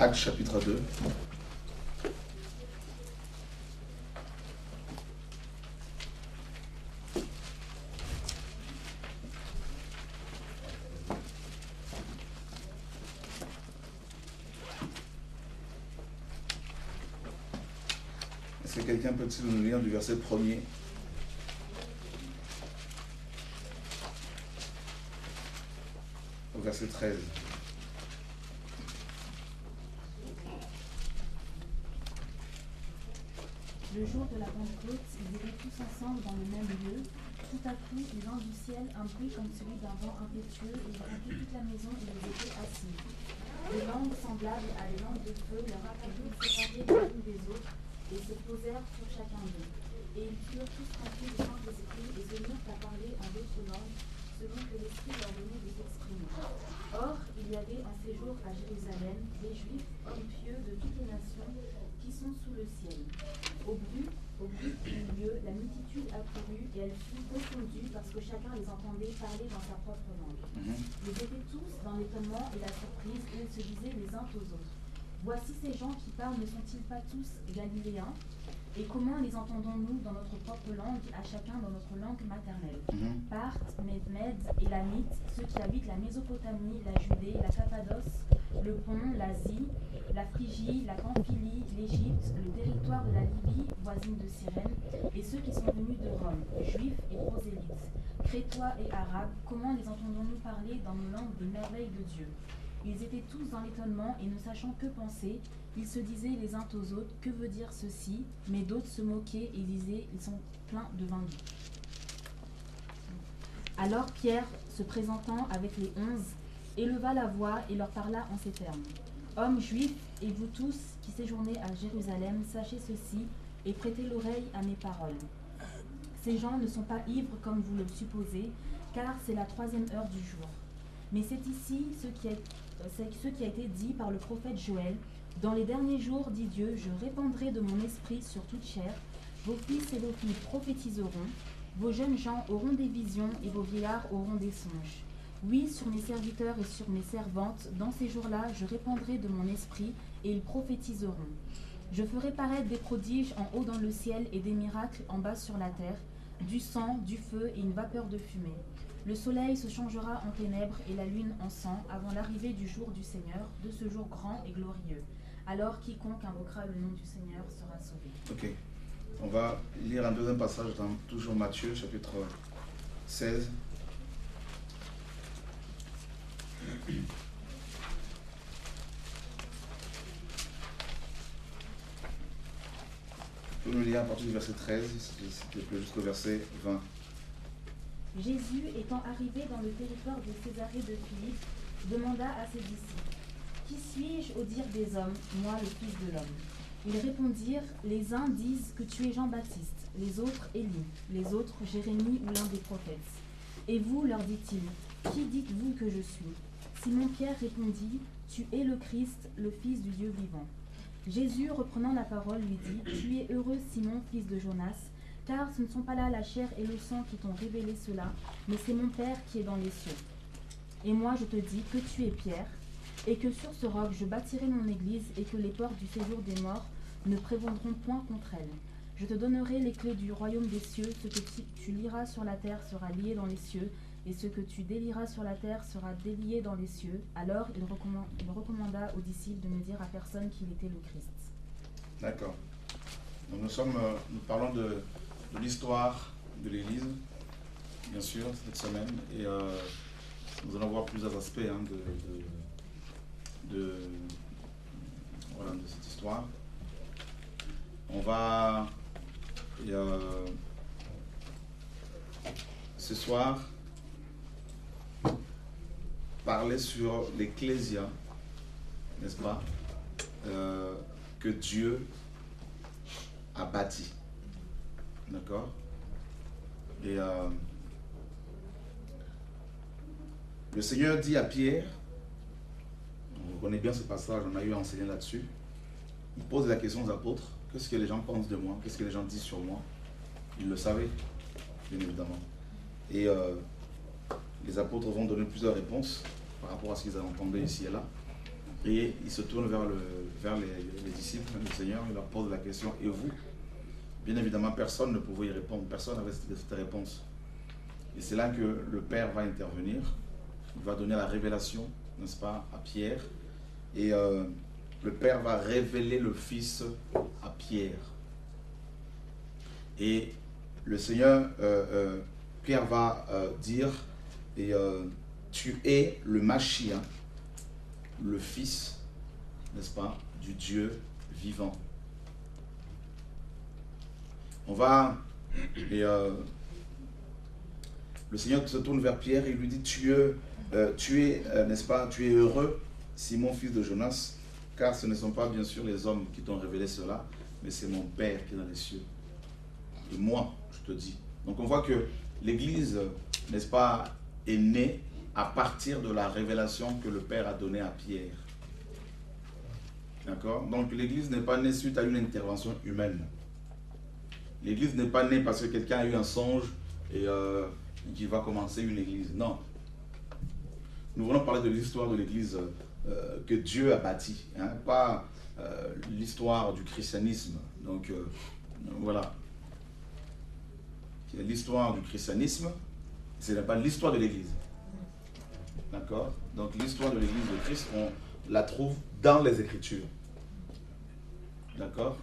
Actes chapitre 2. Est-ce que quelqu'un peut-il nous lire du verset 1er au verset 13? Le jour de la Pentecôte, ils étaient tous ensemble dans le même lieu. Tout à coup, il vint du ciel un bruit comme celui d'un vent impétueux, et il remplit toute la maison où ils étaient assis. Des langues semblables à des langues de feu leur apparurent séparées les unes des autres, et se posèrent sur chacun d'eux. Et ils furent tous remplis du Saint-Esprit, et se mirent à parler en d'autres langues, selon que l'Esprit leur donnait de s'exprimer. Or, il y avait en séjour à Jérusalem des Juifs, hommes pieux de toutes les nations, qui sont sous le ciel. Au but du milieu, la multitude accourut et elle fut confondue parce que chacun les entendait parler dans sa propre langue. Ils étaient tous dans l'étonnement et la surprise et ils se disaient les uns aux autres: voici ces gens qui parlent, ne sont-ils pas tous galiléens? Et comment les entendons-nous dans notre propre langue, à chacun dans notre langue maternelle? Parthes, Mèdes, Élamites, ceux qui habitent la Mésopotamie, la Judée, la Cappadoce, le Pont, l'Asie, la Phrygie, la Pamphylie, l'Égypte, le territoire de la Libye, voisine de Cyrène, et ceux qui sont venus de Rome, juifs et prosélytes, crétois et arabes, comment les entendons-nous parler dans nos langues des merveilles de Dieu? Ils étaient tous dans l'étonnement et ne sachant que penser, ils se disaient les uns aux autres: que veut dire ceci? Mais d'autres se moquaient et disaient: ils sont pleins de vin doux. Alors Pierre, se présentant avec les 11, éleva la voix et leur parla en ces termes: hommes juifs, et vous tous qui séjournez à Jérusalem, sachez ceci et prêtez l'oreille à mes paroles. Ces gens ne sont pas ivres comme vous le supposez, car c'est la 3e heure du jour. Mais c'est ici ce qui a été dit par le prophète Joël. Dans les derniers jours, dit Dieu, je répandrai de mon esprit sur toute chair. Vos fils et vos filles prophétiseront, vos jeunes gens auront des visions et vos vieillards auront des songes. Oui, sur mes serviteurs et sur mes servantes, dans ces jours-là, je répandrai de mon esprit et ils prophétiseront. Je ferai paraître des prodiges en haut dans le ciel et des miracles en bas sur la terre, du sang, du feu et une vapeur de fumée. Le soleil se changera en ténèbres et la lune en sang avant l'arrivée du jour du Seigneur, de ce jour grand et glorieux. Alors quiconque invoquera le nom du Seigneur sera sauvé. Ok. On va lire un deuxième passage dans toujours Matthieu, chapitre 16. Vous pouvez nous lire à partir du verset 13, s'il te plaît, jusqu'au verset 20. Jésus, étant arrivé dans le territoire de Césarée de Philippe, demanda à ses disciples: qui suis-je au dire des hommes, moi le Fils de l'homme? Ils répondirent: les uns disent que tu es Jean-Baptiste, les autres Élie, les autres Jérémie ou l'un des prophètes. Et vous, leur dit-il, qui dites-vous que je suis? Simon-Pierre répondit: tu es le Christ, le Fils du Dieu vivant. Jésus, reprenant la parole, lui dit: tu es heureux, Simon, fils de Jonas, car ce ne sont pas là la chair et le sang qui t'ont révélé cela, mais c'est mon Père qui est dans les cieux. Et moi je te dis que tu es Pierre, et que sur ce roc je bâtirai mon église, et que les portes du séjour des morts ne prévaudront point contre elle. Je te donnerai les clés du royaume des cieux, ce que tu liras sur la terre sera lié dans les cieux, et ce que tu délieras sur la terre sera délié dans les cieux. Alors il recommanda aux disciples de ne dire à personne qu'il était le Christ. D'accord. Donc nous parlons de l'histoire de l'Église, bien sûr, cette semaine, et nous allons voir plusieurs aspects de cette histoire. On va ce soir parler sur l'Ecclésia, n'est-ce pas, que Dieu a bâti. D'accord? Et le Seigneur dit à Pierre, on connaît bien ce passage, on a eu à enseigner là-dessus, il pose la question aux apôtres: qu'est-ce que les gens pensent de moi? Qu'est-ce que les gens disent sur moi? Ils le savaient, bien évidemment. Et les apôtres vont donner plusieurs réponses par rapport à ce qu'ils avaient entendu ici et là. Et il se tourne vers les disciples, le Seigneur, il leur pose la question, et vous? Bien évidemment, personne ne pouvait y répondre, personne n'avait cette réponse. Et c'est là que le Père va intervenir, il va donner la révélation, n'est-ce pas, à Pierre. Et le Père va révéler le Fils à Pierre. Et le Seigneur, Pierre va dire, tu es le Machia, le Fils, n'est-ce pas, du Dieu vivant. On va, et le Seigneur se tourne vers Pierre et lui dit, tu es, n'est-ce pas, tu es heureux, Simon, fils de Jonas, car ce ne sont pas bien sûr les hommes qui t'ont révélé cela, mais c'est mon Père qui est dans les cieux. Et moi, je te dis. Donc on voit que l'Église, n'est-ce pas, est née à partir de la révélation que le Père a donnée à Pierre. D'accord? Donc l'Église n'est pas née suite à une intervention humaine. L'Église n'est pas née parce que quelqu'un a eu un songe et qu'il va commencer une Église. Non. Nous voulons parler de l'histoire de l'Église que Dieu a bâtie, hein, pas l'histoire du christianisme. Donc voilà. L'histoire du christianisme, ce n'est pas l'histoire de l'Église. D'accord? Donc l'histoire de l'Église de Christ, on la trouve dans les Écritures. D'accord?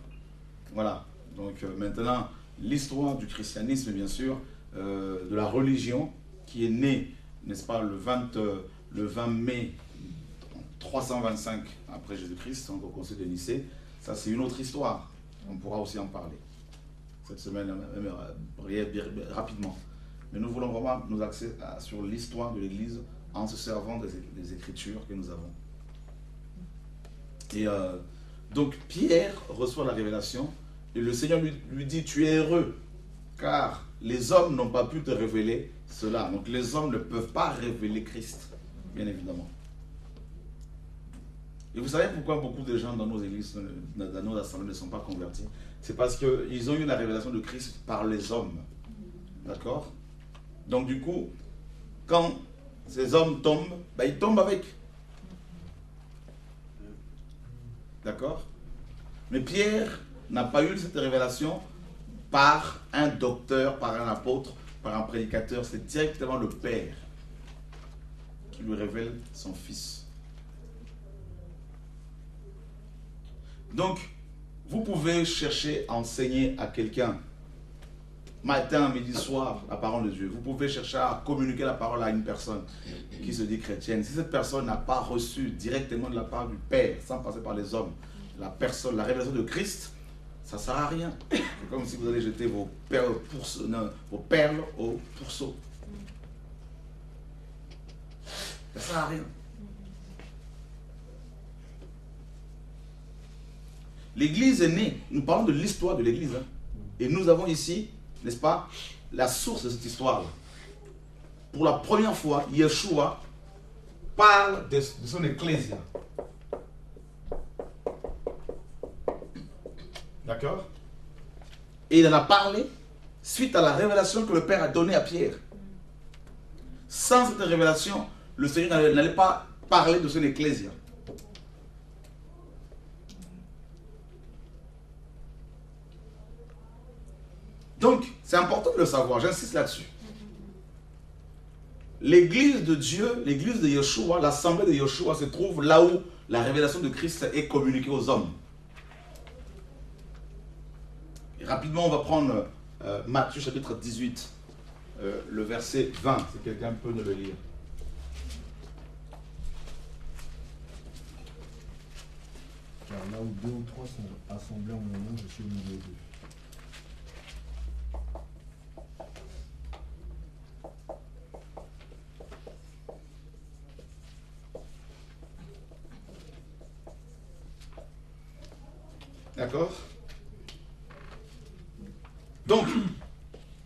Voilà. Donc maintenant, l'histoire du christianisme, bien sûr, de la religion qui est née, n'est-ce pas, le 20 mai 325 après Jésus-Christ, au concile de Nicée, ça c'est une autre histoire. On pourra aussi en parler cette semaine, rapidement. Mais nous voulons vraiment nous axer sur l'histoire de l'Église en se servant des Écritures que nous avons. Et donc Pierre reçoit la révélation et le Seigneur lui dit, tu es heureux, car les hommes n'ont pas pu te révéler cela. Donc les hommes ne peuvent pas révéler Christ, bien évidemment. Et vous savez pourquoi beaucoup de gens dans nos églises, dans nos assemblées ne sont pas convertis? C'est parce qu'ils ont eu la révélation de Christ par les hommes. D'accord? Donc du coup, quand ces hommes tombent, ben, ils tombent avec. D'accord? Mais Pierre n'a pas eu cette révélation par un docteur, par un apôtre, par un prédicateur. C'est directement le Père qui lui révèle son Fils. Donc, vous pouvez chercher à enseigner à quelqu'un, matin, midi, soir, la parole de Dieu. Vous pouvez chercher à communiquer la parole à une personne qui se dit chrétienne. Si cette personne n'a pas reçu directement de la part du Père, sans passer par les hommes, la révélation de Christ, ça ne sert à rien. C'est comme si vous allez jeter vos perles au pourceau. Ça ne sert à rien. L'Église est née, nous parlons de l'histoire de l'Église, hein, et nous avons ici, n'est-ce pas, la source de cette histoire-là. Pour la première fois, Yeshua parle de son ecclésia. D'accord? Et il en a parlé suite à la révélation que le Père a donnée à Pierre. Sans cette révélation, le Seigneur n'allait pas parler de son ecclésia. Donc, c'est important de le savoir, j'insiste là-dessus. L'église de Dieu, l'église de Yeshua, l'assemblée de Yeshua se trouve là où la révélation de Christ est communiquée aux hommes. Et rapidement, on va prendre Matthieu chapitre 18, le verset 20, si quelqu'un peut nous le lire. Car là où 2 ou 3 sont assemblés en mon nom, je suis au milieu d'eux. D'accord? Donc,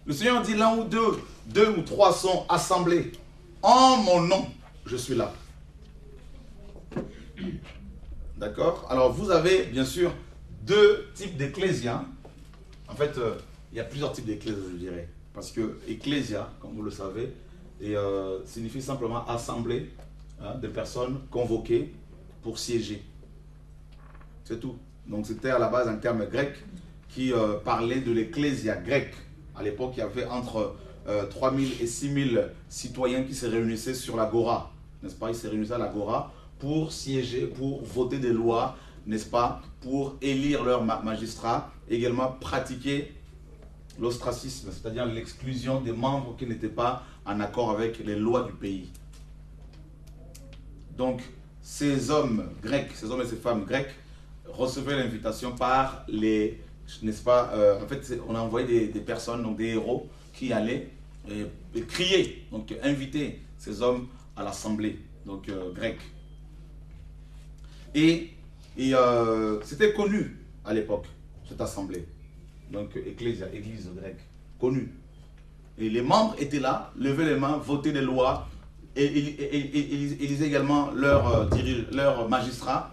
le Seigneur dit là où deux ou trois sont assemblés en mon nom, je suis là. D'accord? Alors, vous avez bien sûr deux types d'ecclésia. En fait, il y a plusieurs types d'ecclésia, je dirais. Parce que ecclésia, comme vous le savez, signifie simplement assemblée, hein, des personnes convoquées pour siéger. C'est tout. Donc c'était à la base un terme grec qui parlait de l'ecclésia grecque. À l'époque, il y avait entre 3000 et 6000 citoyens qui se réunissaient sur l'agora, n'est-ce pas? Ils se réunissaient à l'agora pour siéger, pour voter des lois, n'est-ce pas? Pour élire leurs magistrats, également pratiquer l'ostracisme, c'est-à-dire l'exclusion des membres qui n'étaient pas en accord avec les lois du pays. Donc, ces hommes grecs, ces hommes et ces femmes grecques recevaient l'invitation par les, n'est-ce pas, en fait, on a envoyé des personnes, donc des héros, qui allaient et crier, donc inviter ces hommes à l'assemblée, donc grecque. Et c'était connu à l'époque, cette assemblée, donc ecclésia, église grecque, connue. Et les membres étaient là, levaient les mains, votaient des lois, et élisaient également leurs magistrats.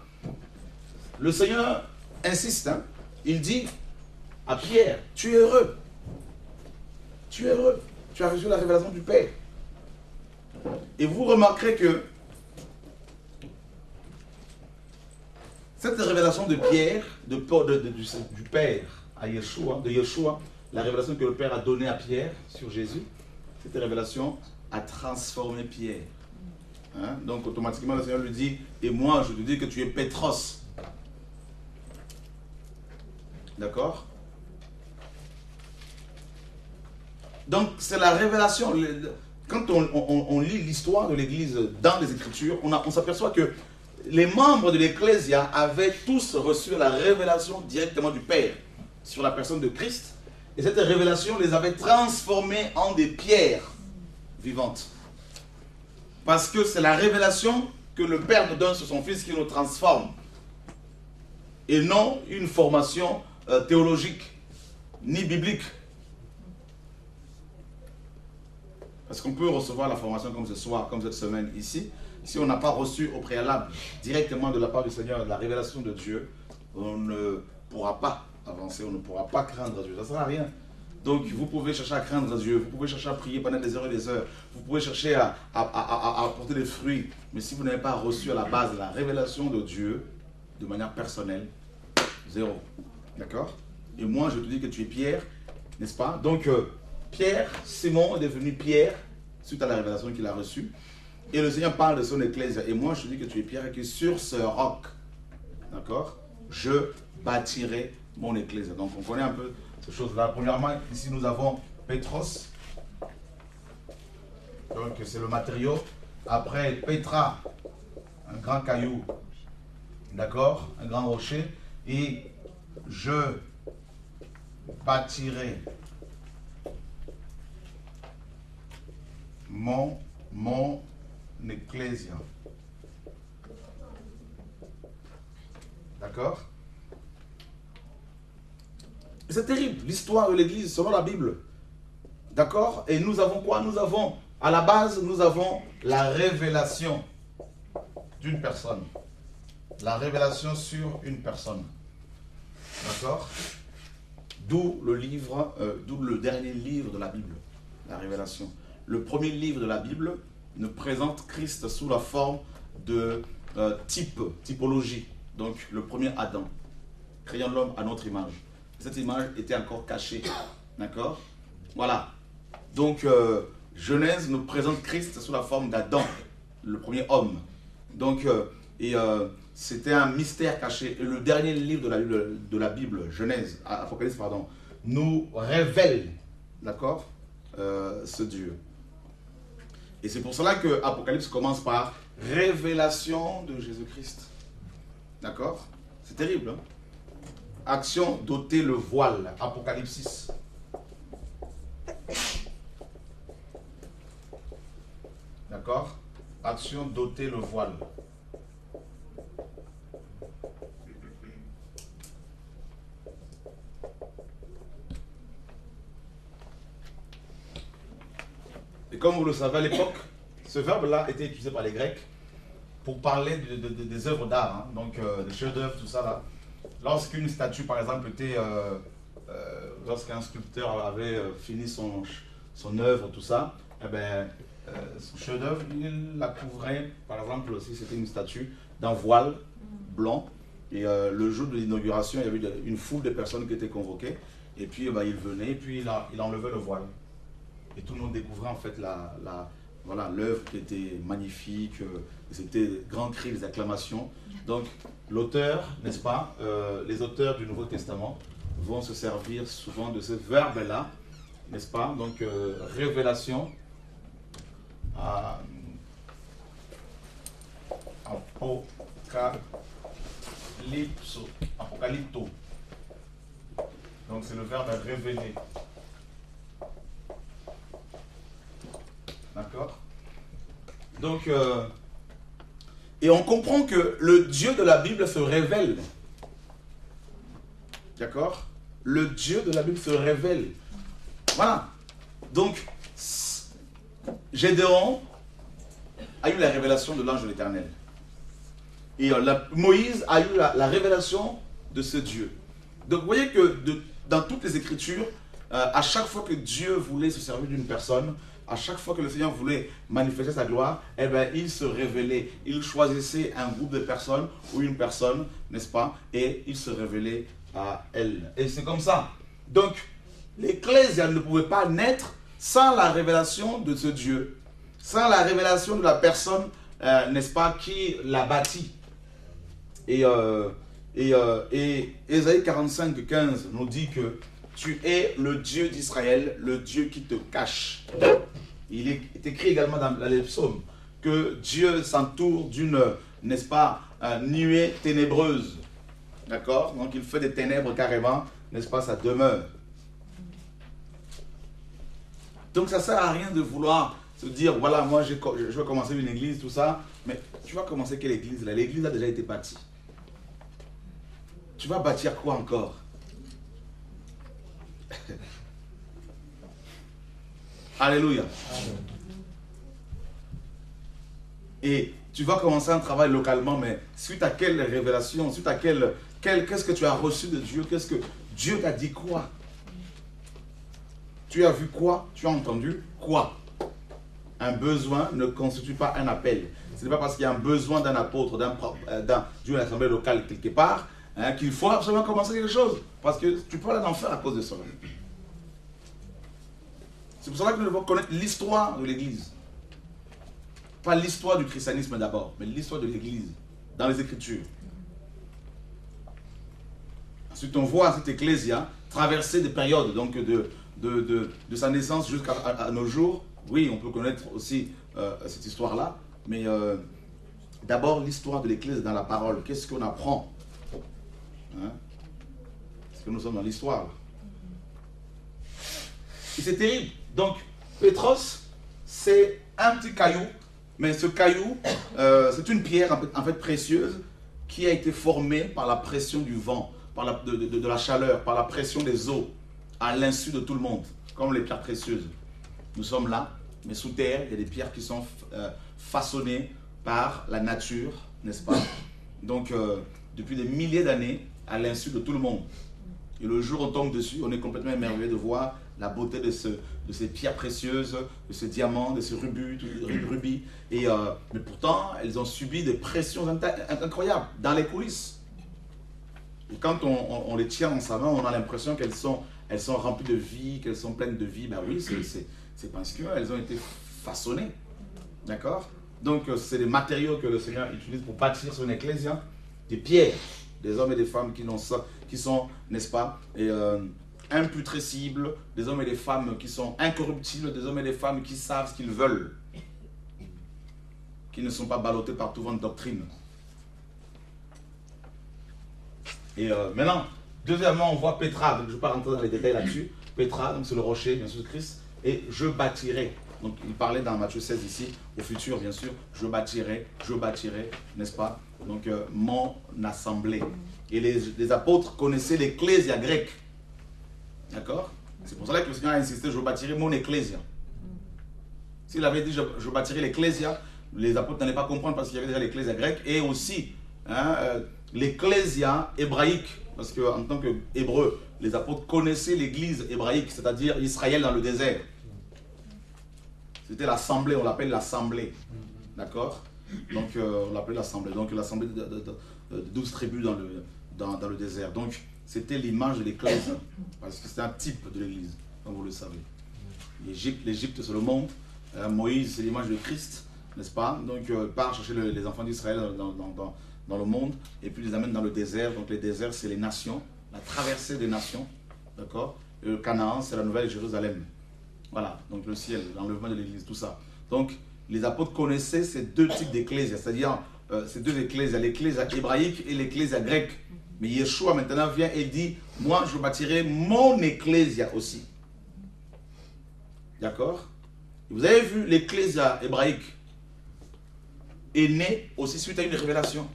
Le Seigneur insiste, hein, il dit à Pierre, tu es heureux, tu es heureux, tu as reçu la révélation du Père. Et vous remarquerez que cette révélation de Pierre, du Père à Yeshua, de Yeshua, la révélation que le Père a donnée à Pierre sur Jésus, cette révélation a transformé Pierre. Hein? Donc automatiquement le Seigneur lui dit, et moi je te dis que tu es Pétros. D'accord? Donc c'est la révélation. Quand on lit l'histoire de l'Église dans les Écritures, on s'aperçoit que les membres de l'Ecclésia avaient tous reçu la révélation directement du Père sur la personne de Christ. Et cette révélation les avait transformés en des pierres vivantes. Parce que c'est la révélation que le Père nous donne sur son Fils qui nous transforme. Et non une formation théologique, ni biblique. Parce qu'on peut recevoir la formation comme ce soir, comme cette semaine ici. Si on n'a pas reçu au préalable, directement de la part du Seigneur, la révélation de Dieu, on ne pourra pas avancer, on ne pourra pas craindre Dieu. Ça ne sert à rien. Donc vous pouvez chercher à craindre Dieu, vous pouvez chercher à prier pendant des heures et des heures, vous pouvez chercher à apporter des fruits. Mais si vous n'avez pas reçu à la base la révélation de Dieu, de manière personnelle, zéro. D'accord? Et moi je te dis que tu es Pierre, n'est-ce pas? Donc Pierre, Simon est devenu Pierre, suite à la révélation qu'il a reçue. Et le Seigneur parle de son ecclésia. Et moi, je dis que tu es Pierre et que sur ce roc, d'accord, je bâtirai mon ecclésia. Donc, on connaît un peu ces choses-là. Premièrement, ici, nous avons Pétros. Donc, c'est le matériau. Après, Pétra, un grand caillou. D'accord, un grand rocher. Et je bâtirai mon ecclésia. D'accord? C'est terrible, l'histoire de l'église selon la Bible. D'accord? Et nous avons quoi? Nous avons, à la base, nous avons la révélation d'une personne. La révélation sur une personne. D'accord? D'où le dernier livre de la Bible, la révélation. Le premier livre de la Bible nous présente Christ sous la forme de typologie. Donc le premier Adam, créant l'homme à notre image. Cette image était encore cachée. D'accord? Voilà. Donc Genèse nous présente Christ sous la forme d'Adam, le premier homme. Donc c'était un mystère caché. Et le dernier livre de la Bible, Genèse, Apocalypse, pardon, nous révèle, d'accord, ce Dieu. Et c'est pour cela que Apocalypse commence par révélation de Jésus-Christ. D'accord? C'est terrible. Hein? Action d'ôter le voile. Apocalypse 6. D'accord? Action d'ôter le voile. Et comme vous le savez, à l'époque, ce verbe-là était utilisé par les Grecs pour parler des œuvres d'art, hein, donc des chefs-d'œuvre, tout ça là. Lorsqu'une statue, par exemple, était, lorsqu'un sculpteur avait fini son œuvre, tout ça, eh ben, son chef-d'œuvre, il la couvrait, par exemple, si c'était une statue, d'un voile blanc. Et le jour de l'inauguration, il y avait une foule de personnes qui étaient convoquées. Et puis il venait, et puis il enlevait le voile. Et tout le monde découvrait en fait voilà, l'œuvre qui était magnifique. C'était grand cri, des acclamations. Donc l'auteur, n'est-ce pas, les auteurs du Nouveau Testament vont se servir souvent de ce verbe-là, n'est-ce pas? Donc révélation, apocalypto. Donc c'est le verbe révéler. D'accord? Donc, et on comprend que le Dieu de la Bible se révèle. D'accord? Le Dieu de la Bible se révèle. Voilà. Donc, Gédéon a eu la révélation de l'ange de l'Éternel. Et Moïse a eu la révélation de ce Dieu. Donc, vous voyez que dans toutes les Écritures, à chaque fois que Dieu voulait se servir d'une personne, à chaque fois que le Seigneur voulait manifester sa gloire, eh bien, il se révélait. Il choisissait un groupe de personnes ou une personne, n'est-ce pas? Et il se révélait à elle. Et c'est comme ça. Donc, l'Ecclésia ne pouvait pas naître sans la révélation de ce Dieu, sans la révélation de la personne, n'est-ce pas, qui l'a bâti. Et Ésaïe 45, 15 nous dit que tu es le Dieu d'Israël, le Dieu qui te cache. Il est écrit également dans les psaumes que Dieu s'entoure d'une, n'est-ce pas, nuée ténébreuse. D'accord? Donc il fait des ténèbres carrément, n'est-ce pas, sa demeure. Donc ça ne sert à rien de vouloir se dire, voilà, moi je vais commencer une église, tout ça. Mais tu vas commencer quelle église là? L'église a déjà été bâtie. Tu vas bâtir quoi encore? Alléluia. Et tu vas commencer un travail localement, mais suite à quelle révélation, suite à qu'est-ce que tu as reçu de Dieu? Qu'est-ce que Dieu t'a dit quoi? Tu as vu quoi? Tu as entendu quoi? Un besoin ne constitue pas un appel. Ce n'est pas parce qu'il y a un besoin d'un apôtre, d'une assemblée locale quelque part, hein, qu'il faut absolument commencer quelque chose. Parce que tu peux aller en enfer à cause de ça. C'est pour cela que nous devons connaître l'histoire de l'Église. Pas l'histoire du christianisme d'abord, mais l'histoire de l'Église, dans les Écritures. Ensuite, on voit cette Ecclésia traverser des périodes, donc de sa naissance jusqu'à nos jours. Oui, on peut connaître aussi cette histoire-là, mais d'abord l'histoire de l'Église dans la parole. Qu'est-ce qu'on apprend? Hein? Est-ce que nous sommes dans l'histoire? Et c'est terrible. Donc, Pétros, c'est un petit caillou, mais ce caillou, c'est une pierre en fait précieuse qui a été formée par la pression du vent, par de la chaleur, par la pression des eaux, à l'insu de tout le monde, comme les pierres précieuses. Nous sommes là, mais sous terre, il y a des pierres qui sont façonnées par la nature, n'est-ce pas? Donc, depuis des milliers d'années, à l'insu de tout le monde. Et le jour où on tombe dessus, on est complètement émerveillé de voir la beauté de ces pierres précieuses, de ces diamants, de ces rubis. Mais pourtant, elles ont subi des pressions incroyables dans les coulisses. Et quand on les tient dans sa main, on a l'impression qu'elles sont remplies de vie, qu'elles sont pleines de vie. Ben oui, c'est parce qu'elles ont été façonnées. D'accord? Donc, c'est des matériaux que le Seigneur utilise pour bâtir son ecclésia, des pierres, des hommes et des femmes qui sont, n'est-ce pas, imputrescibles, des hommes et des femmes qui sont incorruptibles, des hommes et des femmes qui savent ce qu'ils veulent, qui ne sont pas ballottés par tout vent de doctrine. Et maintenant, deuxièmement, on voit Pétra, donc je ne vais pas rentrer dans les détails là-dessus. Pétra, donc c'est le rocher, bien sûr, Christ, et je bâtirai. Donc il parlait dans Matthieu 16 ici, au futur, bien sûr, je bâtirai, n'est-ce pas? Donc mon assemblée. Et les apôtres connaissaient l'ecclésia grecque. D'accord? C'est pour cela que le Seigneur a insisté, je bâtirai mon ecclésia. S'il avait dit, je bâtirai l'ecclésia, les apôtres n'allaient pas comprendre parce qu'il y avait déjà l'ecclésia grecque et aussi l'ecclésia hébraïque. Parce qu'en tant qu'hébreux, les apôtres connaissaient l'église hébraïque, c'est-à-dire Israël dans le désert. C'était l'assemblée, on l'appelle l'assemblée. D'accord? Donc on l'appelait l'assemblée. Donc l'assemblée de 12 tribus dans le désert. Donc c'était l'image de l'église, parce que c'était un type de l'église, comme vous le savez. L'Égypte c'est le monde, Moïse c'est l'image de Christ, n'est-ce pas? Donc il part chercher les enfants d'Israël dans le monde, et puis les amène dans le désert. Donc les déserts c'est les nations, la traversée des nations, d'accord? Le Canaan c'est la nouvelle Jérusalem. Voilà, donc le ciel, l'enlèvement de l'église, tout ça. Donc les apôtres connaissaient ces deux types d'ecclésias, c'est-à-dire ces deux ecclésias, l'ecclésia hébraïque et l'ecclésia grecque. Mais Yeshua maintenant vient et dit, moi je bâtirai mon ecclésia aussi. D'accord? Vous avez vu, l'ecclésia hébraïque est née aussi suite à une révélation.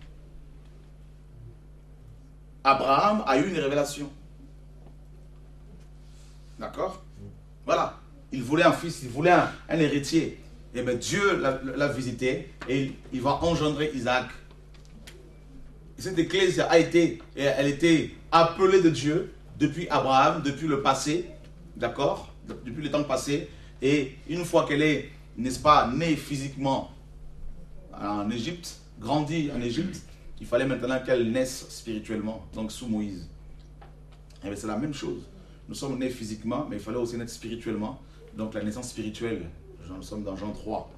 Abraham a eu une révélation. D'accord? Voilà. Il voulait un fils, il voulait un héritier. Et bien Dieu l'a visité et il va engendrer Isaac. Et cette ecclésia elle était appelée de Dieu depuis Abraham, depuis le passé, d'accord? Depuis le temps passé. Et une fois qu'elle est, n'est-ce pas, née physiquement en Égypte, grandie en Égypte, il fallait maintenant qu'elle naisse spirituellement, donc sous Moïse. Et bien c'est la même chose. Nous sommes nés physiquement, mais il fallait aussi naître spirituellement. Donc la naissance spirituelle, nous sommes dans Jean 3.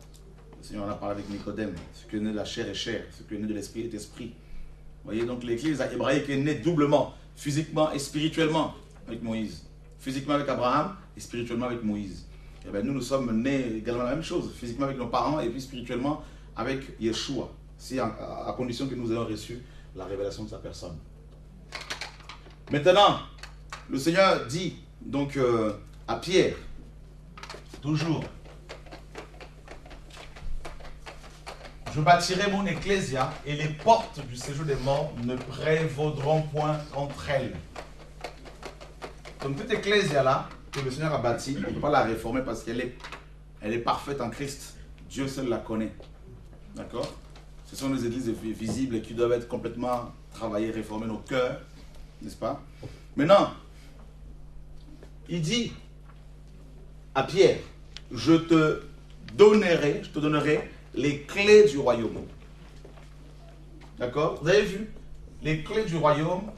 Le Seigneur en a parlé avec Nicodème. Ce qui est né de la chair est chair, ce qui est né de l'esprit est esprit. Vous voyez, donc l'église hébraïque est née doublement, physiquement et spirituellement avec Moïse. Physiquement avec Abraham et spirituellement avec Moïse. Et bien nous sommes nés également la même chose, physiquement avec nos parents et puis spirituellement avec Yeshua, à condition que nous ayons reçu la révélation de sa personne. Maintenant, le Seigneur dit donc à Pierre, toujours, je bâtirai mon ecclésia et les portes du séjour des morts ne prévaudront point contre elles. Donc toute ecclésia là, que le Seigneur a bâtie, on ne peut pas la réformer parce qu'elle est parfaite en Christ. Dieu seul la connaît. D'accord? Ce sont les églises visibles qui doivent être complètement travaillées, réformer nos cœurs, n'est-ce pas? Maintenant, il dit à Pierre, je te donnerai les clés du royaume. D'accord? Vous avez vu? Les clés du royaume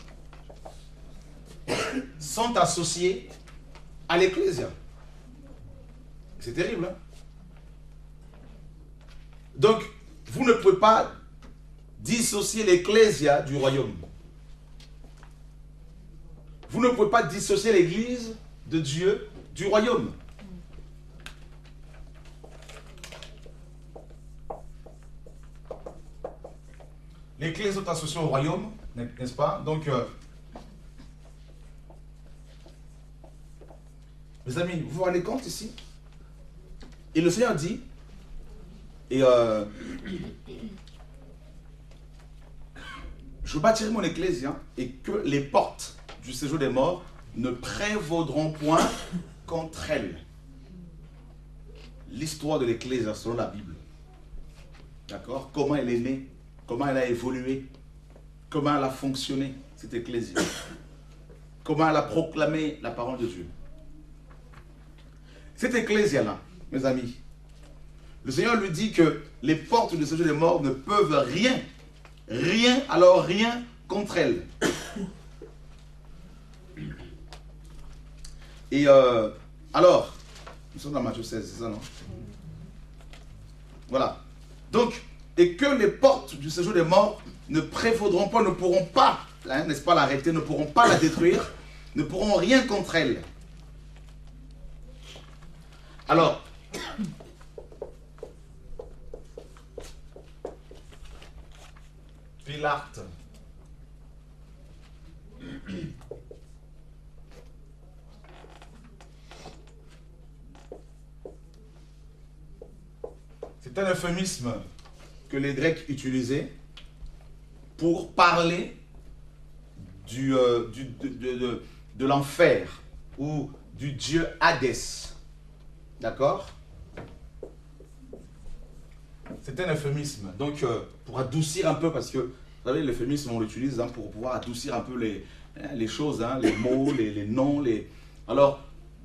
sont associées à l'ecclésia. C'est terrible, hein? Donc, vous ne pouvez pas dissocier l'ecclésia du royaume. Vous ne pouvez pas dissocier l'église de Dieu du royaume. L'église est associée au royaume, n'est-ce pas? Donc, mes amis, vous vous rendez compte ici? Et le Seigneur dit, je bâtirai mon ecclésia et que les portes du séjour des morts ne prévaudront point contre elle. L'histoire de l'ecclésia selon la Bible. D'accord? Comment elle est née, comment elle a évolué, comment elle a fonctionné, cette ecclésia. Comment elle a proclamé la parole de Dieu. Cette ecclésia-là, mes amis, le Seigneur lui dit que les portes du séjour des morts ne peuvent rien contre elle. Et alors, nous sommes dans Matthieu 16, c'est ça, non? Voilà. Donc, et que les portes du séjour des morts ne prévaudront pas, ne pourront pas, hein, n'est-ce pas, l'arrêter, ne pourront pas la détruire, ne pourront rien contre elle. Alors, Pilate, c'est un euphémisme que les Grecs utilisaient pour parler de l'enfer ou du dieu Hadès. D'accord? C'est un euphémisme. Donc, pour adoucir un peu, parce que, vous savez, l'euphémisme, on l'utilise pour pouvoir adoucir un peu les choses, hein, les mots, les noms. Alors,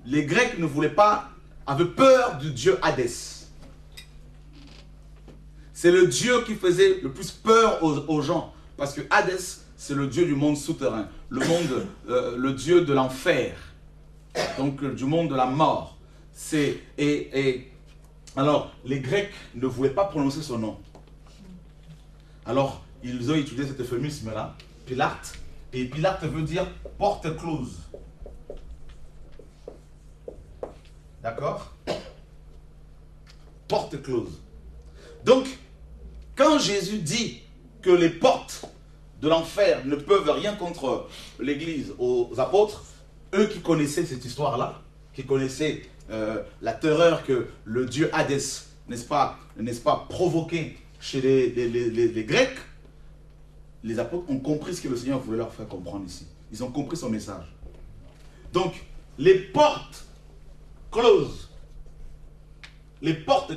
les Grecs ne voulaient pas, avaient peur du dieu Hadès. C'est le dieu qui faisait le plus peur aux gens. Parce que Hadès, c'est le dieu du monde souterrain. Le dieu de l'enfer. Donc du monde de la mort. Alors, les Grecs ne voulaient pas prononcer son nom. Alors, ils ont utilisé cet euphémisme-là, Pilate. Et Pilate veut dire porte close. D'accord? Porte close. Donc, quand Jésus dit que les portes de l'enfer ne peuvent rien contre l'Église, aux apôtres, eux qui connaissaient cette histoire-là, qui connaissaient la terreur que le dieu Hadès, n'est-ce pas, provoqué chez les Grecs, les apôtres ont compris ce que le Seigneur voulait leur faire comprendre ici. Ils ont compris son message. Donc, les portes closes, les portes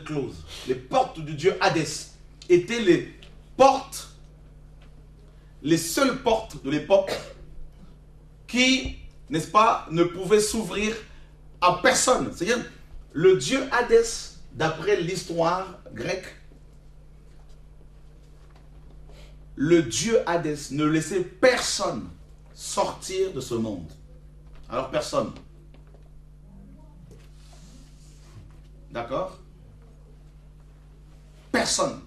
du dieu Hadès étaient les seules portes de l'époque qui, n'est-ce pas, ne pouvaient s'ouvrir à personne. C'est-à-dire, le dieu Hadès, d'après l'histoire grecque, le dieu Hadès ne laissait personne sortir de ce monde. Alors personne. D'accord? Personne.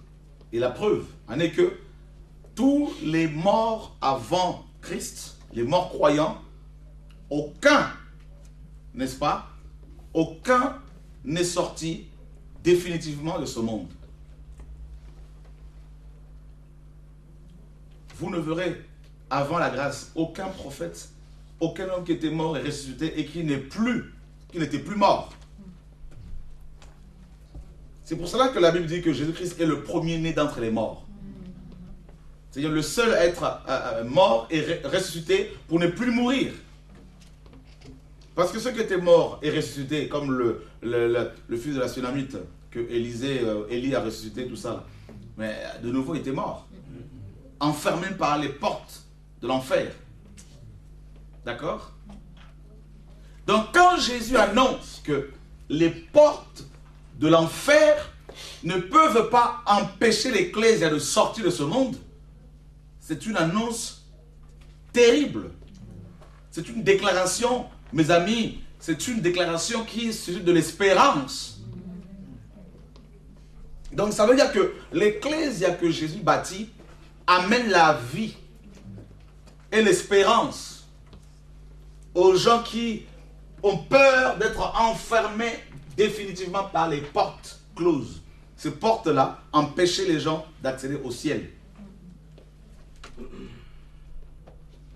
Et la preuve en est que tous les morts avant Christ, les morts croyants, aucun, n'est-ce pas, aucun n'est sorti définitivement de ce monde. Vous ne verrez avant la grâce aucun prophète, aucun homme qui était mort et ressuscité et qui n'était plus mort. C'est pour cela que la Bible dit que Jésus-Christ est le premier-né d'entre les morts. C'est-à-dire le seul à être mort et ressuscité pour ne plus mourir. Parce que ceux qui étaient morts et ressuscités, comme le fils de la Sunamite, que Élie a ressuscité, tout ça, mais de nouveau était mort. Enfermé par les portes de l'enfer. D'accord? Donc quand Jésus annonce que les portes de l'enfer ne peuvent pas empêcher l'Ecclésia de sortir de ce monde, c'est une annonce terrible. C'est une déclaration, mes amis, c'est une déclaration qui suscite de l'espérance. Donc ça veut dire que l'Ecclésia que Jésus bâtit amène la vie et l'espérance aux gens qui ont peur d'être enfermés définitivement par les portes closes. Ces portes-là empêchaient les gens d'accéder au ciel.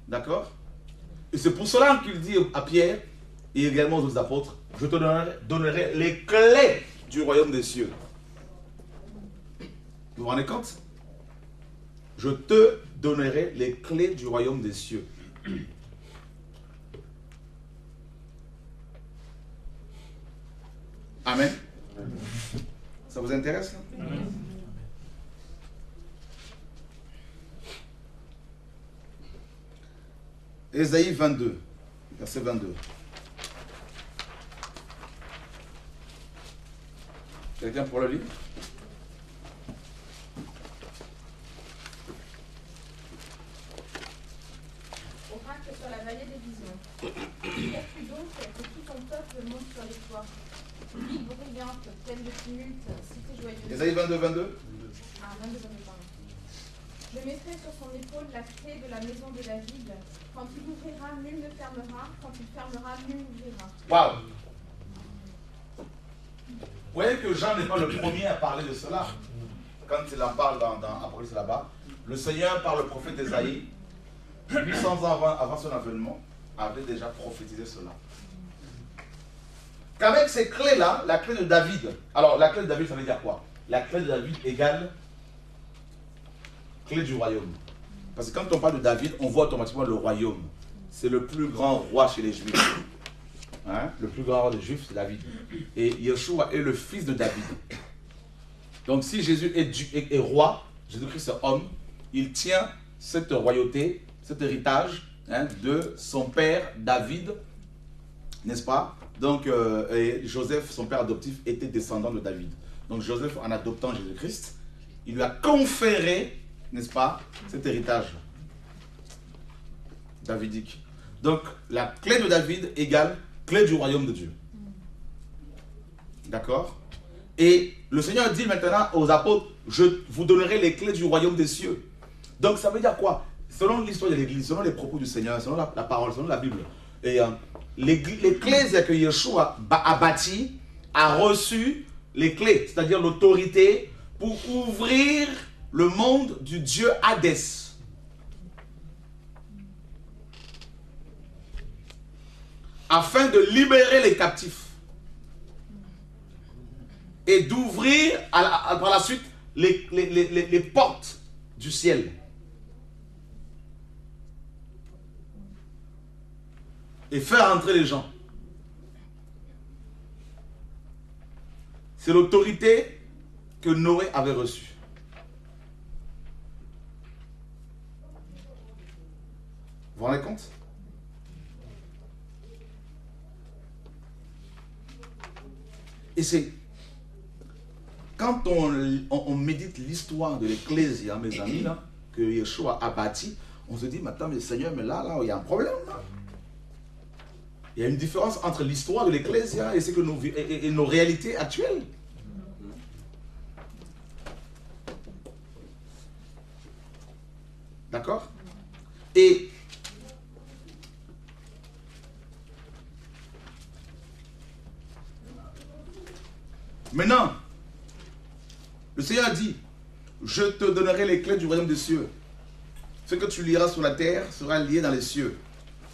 D'accord? Et c'est pour cela qu'il dit à Pierre et également aux autres apôtres, je te donnerai les clés du royaume des cieux. Vous vous rendez compte? Je te donnerai les clés du royaume des cieux. Amen. Ça vous intéresse là? Amen. Ésaïe 22, verset 22. Quelqu'un pour le lire? Oracle sur la vallée des visions. Qu'as-tu donc que tout ton peuple monte sur les toits? Ville bruyante, pleine de tumulte, cité joyeuse. Ésaïe 22, 22. Ah, 22, pardon. Je mettrai sur son épaule la clé de la maison de David. Quand il ouvrira, nul ne fermera. Quand il fermera, nul n'ouvrira. Waouh! Vous voyez que Jean n'est pas le premier à parler de cela. Quand il en parle dans Apocalypse là-bas, le Seigneur, par le prophète Ésaïe, 800 ans avant son avènement, avait déjà prophétisé cela. Qu'avec ces clés-là, la clé de David, alors la clé de David, ça veut dire quoi? La clé de David égale clé du royaume. Parce que quand on parle de David, on voit automatiquement le royaume. C'est le plus grand roi chez les Juifs. Hein? Le plus grand roi des Juifs, c'est David. Et Yeshua est le fils de David. Donc si Jésus est roi, Jésus-Christ est homme, il tient cette royauté, cet héritage de son père David, n'est-ce pas? Donc et Joseph, son père adoptif, était descendant de David. Donc Joseph, en adoptant Jésus-Christ, il lui a conféré, n'est-ce pas, cet héritage davidique. Donc, la clé de David égale clé du royaume de Dieu. D'accord? Et le Seigneur dit maintenant aux apôtres, je vous donnerai les clés du royaume des cieux. Donc, ça veut dire quoi? Selon l'histoire de l'Église, selon les propos du Seigneur, selon la parole, selon la Bible, et l'Église que Yeshua a bâtie a reçu les clés, c'est-à-dire l'autorité pour ouvrir le monde du Dieu Hadès. Afin de libérer les captifs. Et d'ouvrir par la suite les portes du ciel. Et faire entrer les gens. C'est l'autorité que Noé avait reçue. Vous vous rendez compte? Et c'est quand on médite l'histoire de l'Ecclésia, mes amis, là, que Yeshua a bâti, on se dit, mais attends, mais Seigneur, mais là, il y a un problème. Là. Il y a une différence entre l'histoire de l'Ecclésia et nos réalités actuelles. D'accord? Et maintenant, le Seigneur a dit, je te donnerai les clés du royaume des cieux. Ce que tu liras sur la terre sera lié dans les cieux.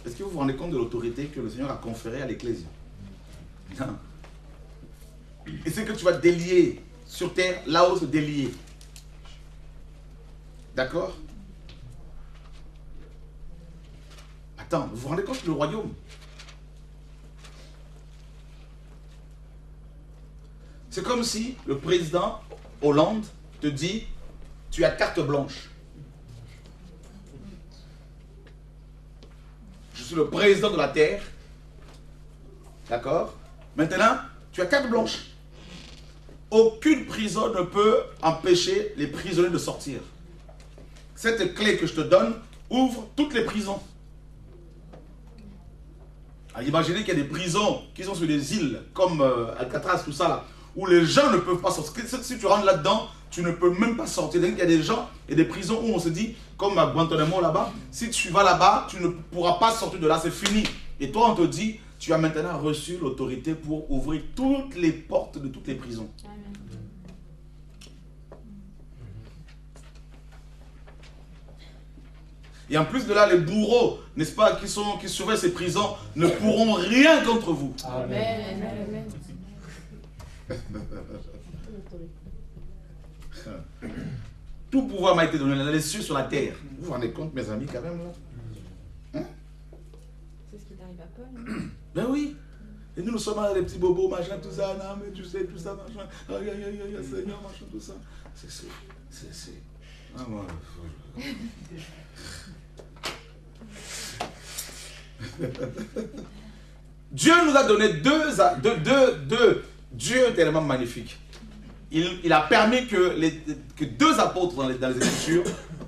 Est-ce que vous vous rendez compte de l'autorité que le Seigneur a conférée à l'Ecclésie? Et ce que tu vas délier sur terre, là-haut se délier. D'accord? Attends, vous vous rendez compte du royaume? C'est comme si le président Hollande te dit, tu as carte blanche. Je suis le président de la terre. D'accord? Maintenant, tu as carte blanche. Aucune prison ne peut empêcher les prisonniers de sortir. Cette clé que je te donne ouvre toutes les prisons. Alors, imaginez qu'il y a des prisons qui sont sur des îles, comme Alcatraz, tout ça là, où les gens ne peuvent pas sortir. Si tu rentres là-dedans, tu ne peux même pas sortir. Il y a des gens et des prisons où on se dit, comme à Guantanamo là-bas, si tu vas là-bas, tu ne pourras pas sortir de là, c'est fini. Et toi, on te dit, tu as maintenant reçu l'autorité pour ouvrir toutes les portes de toutes les prisons. Amen. Et en plus de là, les bourreaux, n'est-ce pas, qui surveillent ces prisons, ne pourront rien contre vous. Amen. Amen. Tout pouvoir m'a été donné dans les cieux, sur la terre. Vous vous rendez compte, mes amis, quand même, là? Hein? C'est ce qui t'arrive à Paul. Ben oui. Et nous sommes là, les petits bobos, machin, tout ça, non, mais tu sais, tout ça, machin. Aïe, aïe, aïe, aïe, Seigneur, machin, tout ça. C'est. Ah, moi. Dieu nous a donné deux dieux tellement magnifiques. Il a permis que deux apôtres dans les Écritures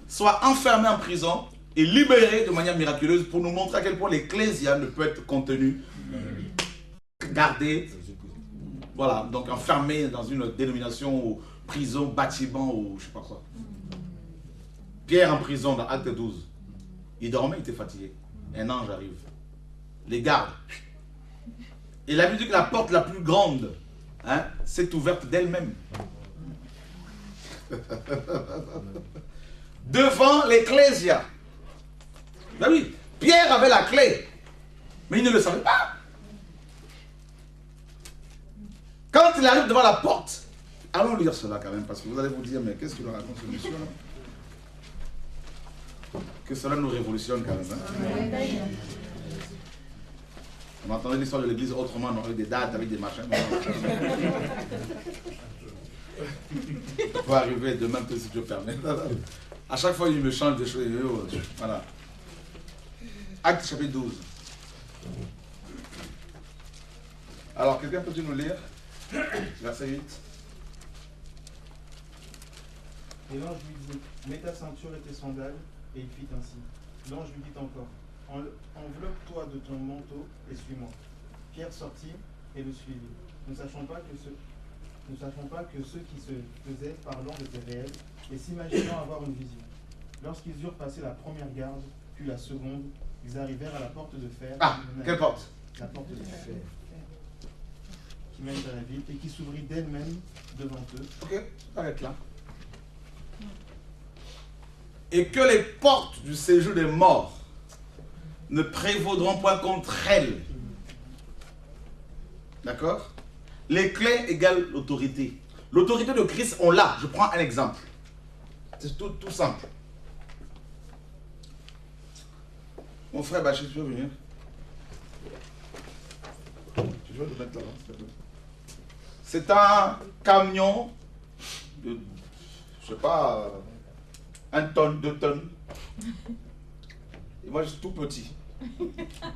soient enfermés en prison et libérés de manière miraculeuse pour nous montrer à quel point l'Ecclésia ne peut être contenue, gardée, voilà, donc enfermée dans une dénomination ou prison, bâtiment ou je sais pas quoi. Pierre en prison dans Acte 12. Il dormait, il était fatigué. Un ange arrive, les garde. Et la Bible dit que la porte la plus grande, hein, s'est ouverte d'elle-même. Devant l'Ecclésia. Ben oui, Pierre avait la clé, mais il ne le savait pas. Quand il arrive devant la porte, allons lire cela quand même, parce que vous allez vous dire, mais qu'est-ce qu'il raconte ce monsieur là? Que cela nous révolutionne quand même. Hein? On entendait l'histoire de l'église autrement, non, avec des dates, avec des machins. Ça peut arriver demain, si Dieu permet. À chaque fois, il me change des choses. Voilà. Acte chapitre 12. Alors, quelqu'un peut-il nous lire? Verset 8. Et l'ange lui dit, mets ta ceinture et tes sandales, et il fit ainsi. L'ange lui dit encore, enveloppe-toi de ton manteau et suis-moi. Pierre sortit et le suivit. Ne sachant pas que ce qui se faisait par l'ange était réel, et s'imaginant avoir une vision. Lorsqu'ils eurent passé la première garde, puis la seconde, ils arrivèrent à la porte de fer. Ah, quelle porte? La porte de fer qui mène à la ville et qui s'ouvrit d'elle-même devant eux. Ok, arrête là. Et que les portes du séjour des morts ne prévaudront point contre elles. D'accord? Les clés égale l'autorité. L'autorité de Christ, on l'a. Je prends un exemple. C'est tout simple. Mon frère Bachir, tu veux venir? Tu veux le mettre là, s'il te plaît. C'est un camion de, je sais pas, 1 tonne, 2 tonnes. Et moi, je suis tout petit.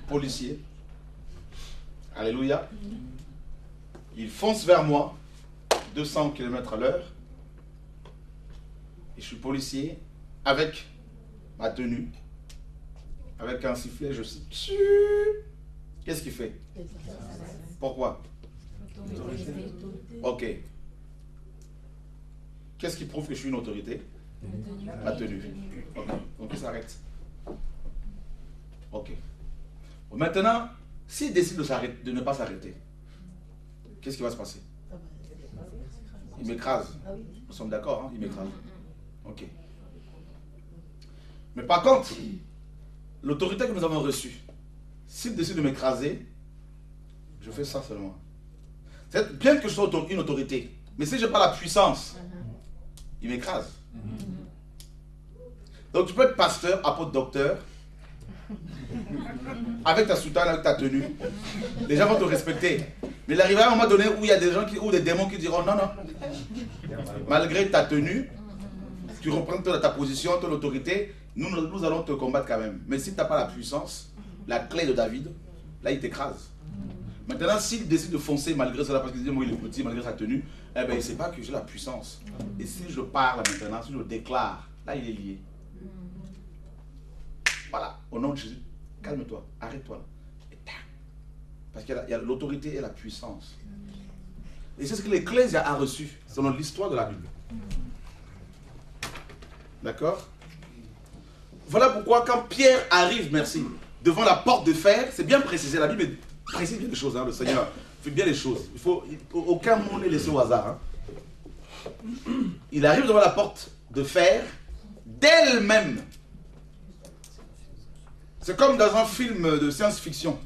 Policier. Alléluia. Il fonce vers moi, 200 km à l'heure. Et je suis policier avec ma tenue. Avec un sifflet, je sais. Qu'est-ce qu'il fait? Pourquoi? Ok. Qu'est-ce qui prouve que je suis une autorité? Ma tenue. Ok. Donc il s'arrête. Ok. Maintenant, s'il décide de ne pas s'arrêter, qu'est-ce qui va se passer? Il m'écrase. Nous sommes d'accord, hein? Il m'écrase. Ok. Mais par contre, l'autorité que nous avons reçue, s'il décide de m'écraser, je fais ça seulement. C'est bien que je sois une autorité, mais si je n'ai pas la puissance, il m'écrase. Donc tu peux être pasteur, apôtre, docteur, avec ta soutane, avec ta tenue. Les gens vont te respecter. Mais il arrivera à un moment donné où il y a des gens ou des démons qui diront non, non. Malgré ta tenue, tu reprends ta position, ton autorité, nous allons te combattre quand même. Mais si tu n'as pas la puissance, la clé de David, là il t'écrase. Maintenant, s'il décide de foncer malgré cela, parce qu'il dit moi il est petit, malgré sa tenue, eh bien il ne sait pas que j'ai la puissance. Et si je parle maintenant, si je déclare, là il est lié. Voilà, au nom de Jésus, calme-toi, arrête-toi. Parce qu'il y a l'autorité et la puissance. Et c'est ce que l'Ecclésia a reçu, selon l'histoire de la Bible. D'accord? Voilà pourquoi quand Pierre arrive, merci, devant la porte de fer, c'est bien précisé, la Bible précise bien les choses, hein, le Seigneur fait bien les choses. Aucun mot n'est laissé au hasard. Hein. Il arrive devant la porte de fer, d'elle-même. C'est comme dans un film de science-fiction.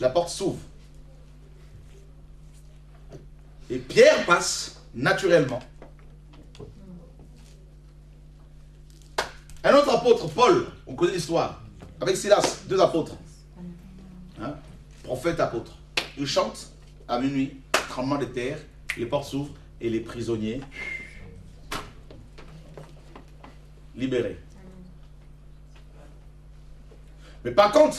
La porte s'ouvre. Et Pierre passe naturellement. Un autre apôtre, Paul, on connaît l'histoire, avec Silas, 2 apôtres. Hein? Prophète, apôtre. Ils chantent à minuit, tremblement de terre, les portes s'ouvrent et les prisonniers libérés. Mais par contre,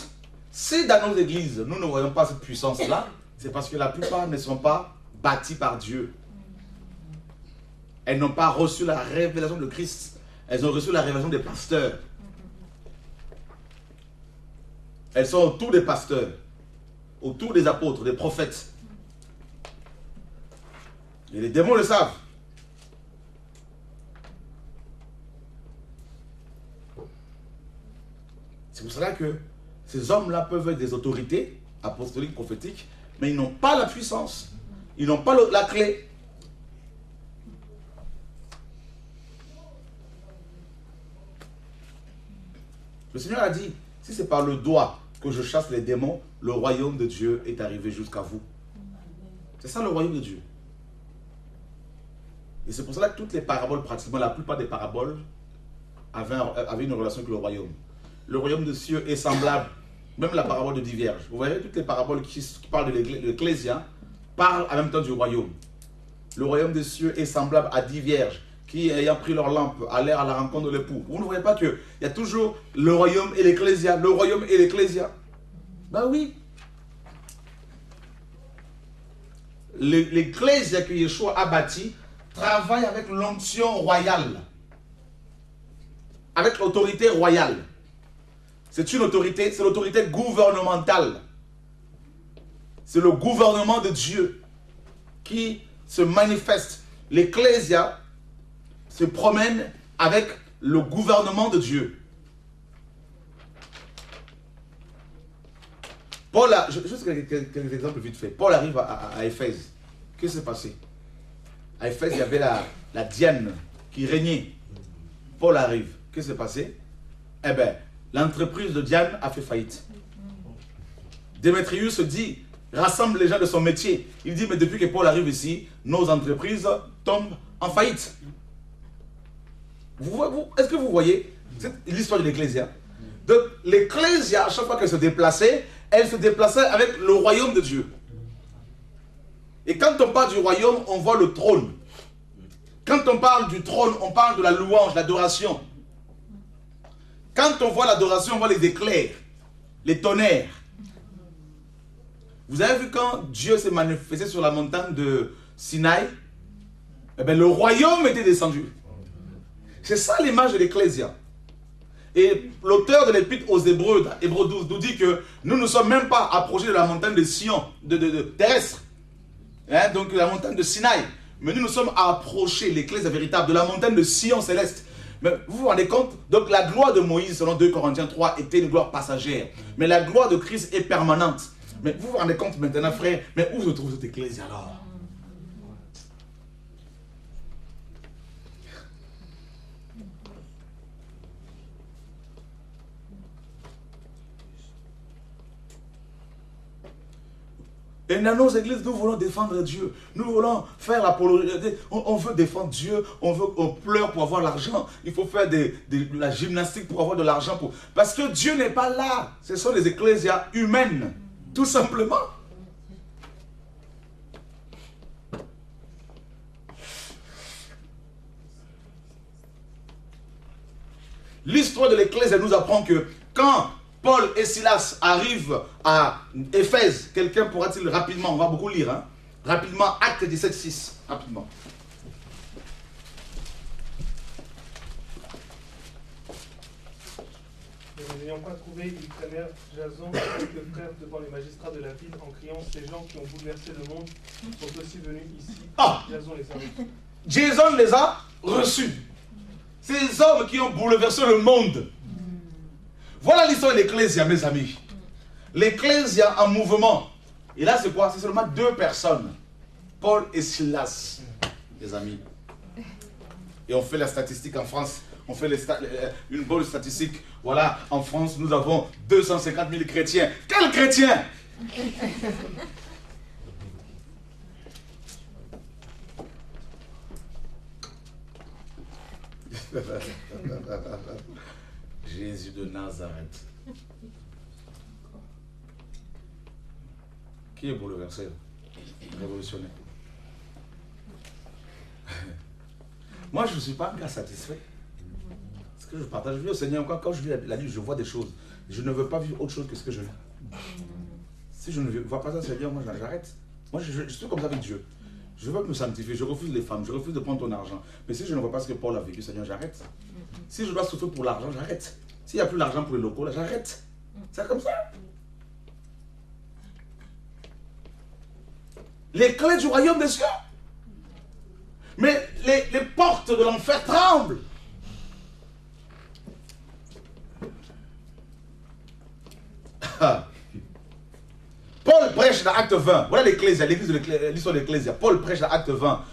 si dans nos églises, nous ne voyons pas cette puissance-là, c'est parce que la plupart ne sont pas bâties par Dieu. Elles n'ont pas reçu la révélation de Christ. Elles ont reçu la révélation des pasteurs. Elles sont autour des pasteurs, autour des apôtres, des prophètes. Et les démons le savent. C'est pour cela que ces hommes-là peuvent être des autorités apostoliques, prophétiques, mais ils n'ont pas la puissance. Ils n'ont pas la clé. Le Seigneur a dit, si c'est par le doigt que je chasse les démons, le royaume de Dieu est arrivé jusqu'à vous. C'est ça le royaume de Dieu. Et c'est pour cela que toutes les paraboles, pratiquement la plupart des paraboles, avaient une relation avec le royaume. Le royaume des cieux est semblable, même la parabole de 10 vierges. Vous voyez, toutes les paraboles qui parlent de l'Ecclésia parlent en même temps du royaume. Le royaume des cieux est semblable à 10 vierges qui, ayant pris leur lampe, allèrent à la rencontre de l'époux. Vous ne voyez pas qu'il y a toujours le royaume et l'Ecclésia, le royaume et l'Ecclésia. Ben oui. L'Ecclésia que Yeshua a bâti travaille avec l'onction royale. Avec l'autorité royale. C'est une autorité, c'est l'autorité gouvernementale. C'est le gouvernement de Dieu qui se manifeste. L'Ecclésia se promène avec le gouvernement de Dieu. Paul a, juste quelques exemples vite fait. Paul arrive à Éphèse. Qu'est-ce qui s'est passé? À Éphèse, il y avait la Diane qui régnait. Paul arrive. Qu'est-ce qui s'est passé? Eh bien, l'entreprise de Diane a fait faillite. Démétrius dit, rassemble les gens de son métier. Il dit, mais depuis que Paul arrive ici, nos entreprises tombent en faillite. Est-ce que vous voyez l'histoire de l'Ecclésia? Donc, l'Ecclésia, à chaque fois qu'elle se déplaçait, elle se déplaçait avec le royaume de Dieu. Et quand on parle du royaume, on voit le trône. Quand on parle du trône, on parle de la louange, l'adoration. Quand on voit l'adoration, on voit les éclairs, les tonnerres. Vous avez vu quand Dieu s'est manifesté sur la montagne de Sinaï, eh bien, le royaume était descendu. C'est ça l'image de l'Ecclésia. Et l'auteur de l'épître aux Hébreux, Hébreux 12, nous dit que nous ne sommes même pas approchés de la montagne de Sion, terrestre. Hein, donc la montagne de Sinaï. Mais nous sommes approchés, l'Ecclésia véritable, de la montagne de Sion céleste. Mais vous vous rendez compte? Donc la gloire de Moïse, selon 2 Corinthiens 3, était une gloire passagère. Mais la gloire de Christ est permanente. Mais vous vous rendez compte maintenant, frère, mais où se trouve cette Ecclésie alors? Et dans nos églises, nous voulons défendre Dieu. Nous voulons faire l'apologie. On veut défendre Dieu. On pleure pour avoir l'argent. Il faut faire de la gymnastique pour avoir de l'argent. Parce que Dieu n'est pas là. Ce sont les ecclésias humaines. Tout simplement. L'histoire de l'Ecclésia nous apprend que quand Paul et Silas arrivent à Éphèse, quelqu'un pourra-t-il rapidement, on va beaucoup lire, hein, rapidement, Acte 17:6, rapidement. Et n'ayant pas trouvé, ils traînèrent Jason et quelques frères devant les magistrats de la ville en criant, ces gens qui ont bouleversé le monde sont aussi venus ici. Ah, Jason les a reçus. Jason les a reçus. Ces hommes qui ont bouleversé le monde. Voilà l'histoire de l'Ecclésia, mes amis. L'Ecclésia en mouvement. Et là, c'est quoi? C'est seulement 2 personnes. Paul et Silas, les amis. Et on fait la statistique en France. On fait une bonne statistique. Voilà, en France, nous avons 250 000 chrétiens. Quels chrétiens? Jésus de Nazareth. Qui est bouleversé? Révolutionnaire. Moi, je ne suis pas un gars satisfait. Ce que je partage, je vis au Seigneur, quand je vis la vie, je vois des choses. Je ne veux pas vivre autre chose que ce que je vis. Si je ne vois pas ça, Seigneur, moi j'arrête. Moi, je suis comme ça avec Dieu. Je veux me sanctifier, je refuse les femmes, je refuse de prendre ton argent. Mais si je ne vois pas ce que Paul a vécu, Seigneur, j'arrête. Si je dois souffrir pour l'argent, j'arrête. S'il n'y a plus d'argent pour les locaux, là, j'arrête. C'est comme ça. Les clés du royaume des cieux. Mais les portes de l'enfer tremblent. Paul prêche dans Acte 20. Voilà l'Ecclésia, l'histoire de l'Ecclésia. Paul prêche dans Acte 20.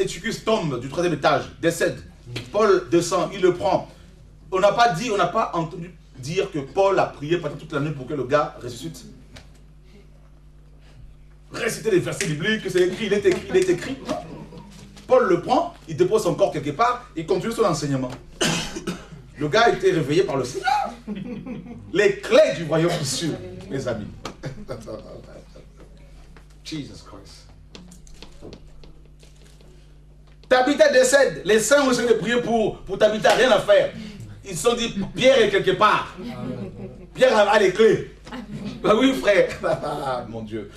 Eutychus tombe du 3e étage, décède. Paul descend, il le prend. On n'a pas entendu dire que Paul a prié pendant toute la nuit pour que le gars ressuscite. Réciter les versets bibliques, c'est écrit, il est écrit. Paul le prend, il dépose son corps quelque part, il continue son enseignement. Le gars a été réveillé par le Seigneur. Les clés du royaume des cieux, mes amis. Jesus Christ. Tabitha décède. Les saints ont essayé de prier pour Tabitha, rien à faire. Ils se sont dit, Pierre est quelque part. Pierre a les clés. Bah oui, frère. Mon Dieu.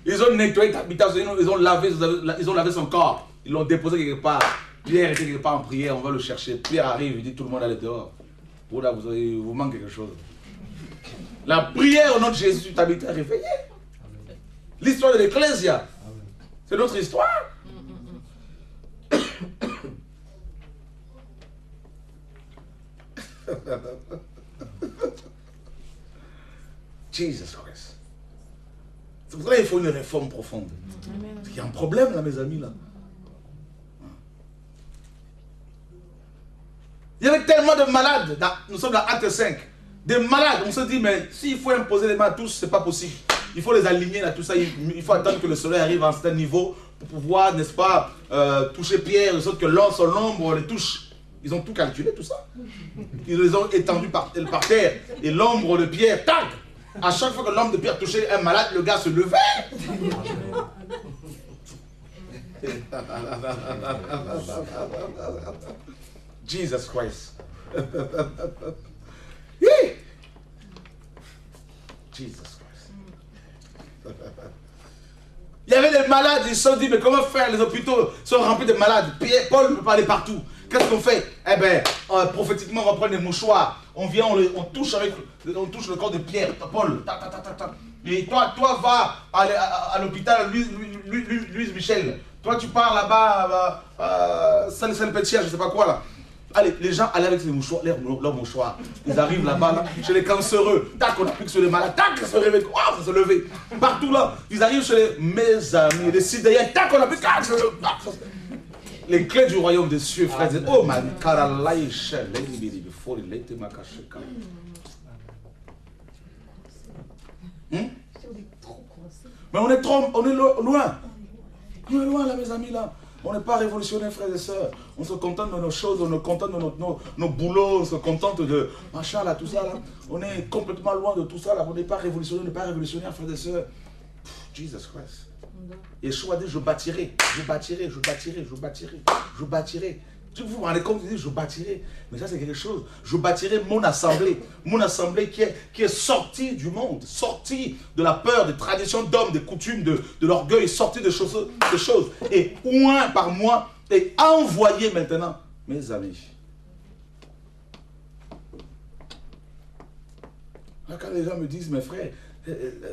Ils ont nettoyé Tabitha, ils ont lavé son corps. Ils l'ont déposé quelque part. Pierre était quelque part en prière, on va le chercher. Pierre arrive, il dit tout le monde allez dehors. Vous là, vous manque quelque chose. La prière au nom de Jésus t'a réveillé. L'histoire de l'Ecclésia, c'est notre histoire. Jesus Christ. C'est pour ça qu'il faut une réforme profonde. Parce qu'il y a un problème là, mes amis, là. Il y avait tellement de malades, nous sommes dans Acte 5, des malades, on se dit, mais s'il faut imposer les mains à tous, c'est pas possible. Il faut les aligner là, tout ça, il faut attendre que le soleil arrive à un certain niveau pour pouvoir, n'est-ce pas, toucher Pierre, de sorte que son ombre les touche. Ils ont tout calculé, tout ça. Ils les ont étendus par terre, et l'ombre de Pierre, tac! À chaque fois que l'ombre de Pierre touchait un malade, le gars se levait. Jesus Christ. Jesus Christ. Il y avait des malades, ils se sont dit, mais comment faire? Les hôpitaux sont remplis de malades. Paul ne peut pas aller partout. Qu'est-ce qu'on fait? Eh bien, prophétiquement, on va prendre des mouchoirs. On vient, on touche le corps de Pierre, Paul. Et toi va à l'hôpital Louise Michel. Toi, tu pars là-bas, Saint-Pétier, je ne sais pas quoi là. Allez, les gens allaient avec leurs mouchoirs. Ils arrivent là-bas, là, chez les cancéreux. Tac, on applique sur les malades. Tac, ils se réveillent. Oh, ça se lever. Partout là, ils arrivent chez mes amis, les sidéens. Tac, on applique. Tac, les clés du royaume des cieux, frères. Oh, man, mais on est loin. On est loin là, mes amis là. On n'est pas révolutionnaires, frères et sœurs. On se contente de nos choses, on se contente de nos boulots, on se contente de machin là, tout ça là. On est complètement loin de tout ça là. On n'est pas révolutionnaire, frères et sœurs. Jesus Christ. Yeshua dit, je bâtirai. Vous vous rendez compte, il dit, je bâtirai. Mais ça, c'est quelque chose. Je bâtirai mon assemblée. Mon assemblée qui est sortie du monde, sortie de la peur, des traditions d'hommes, des coutumes, de l'orgueil, sortie de choses. Et point par mois, et envoyé maintenant, mes amis. Quand les gens me disent, mes frères,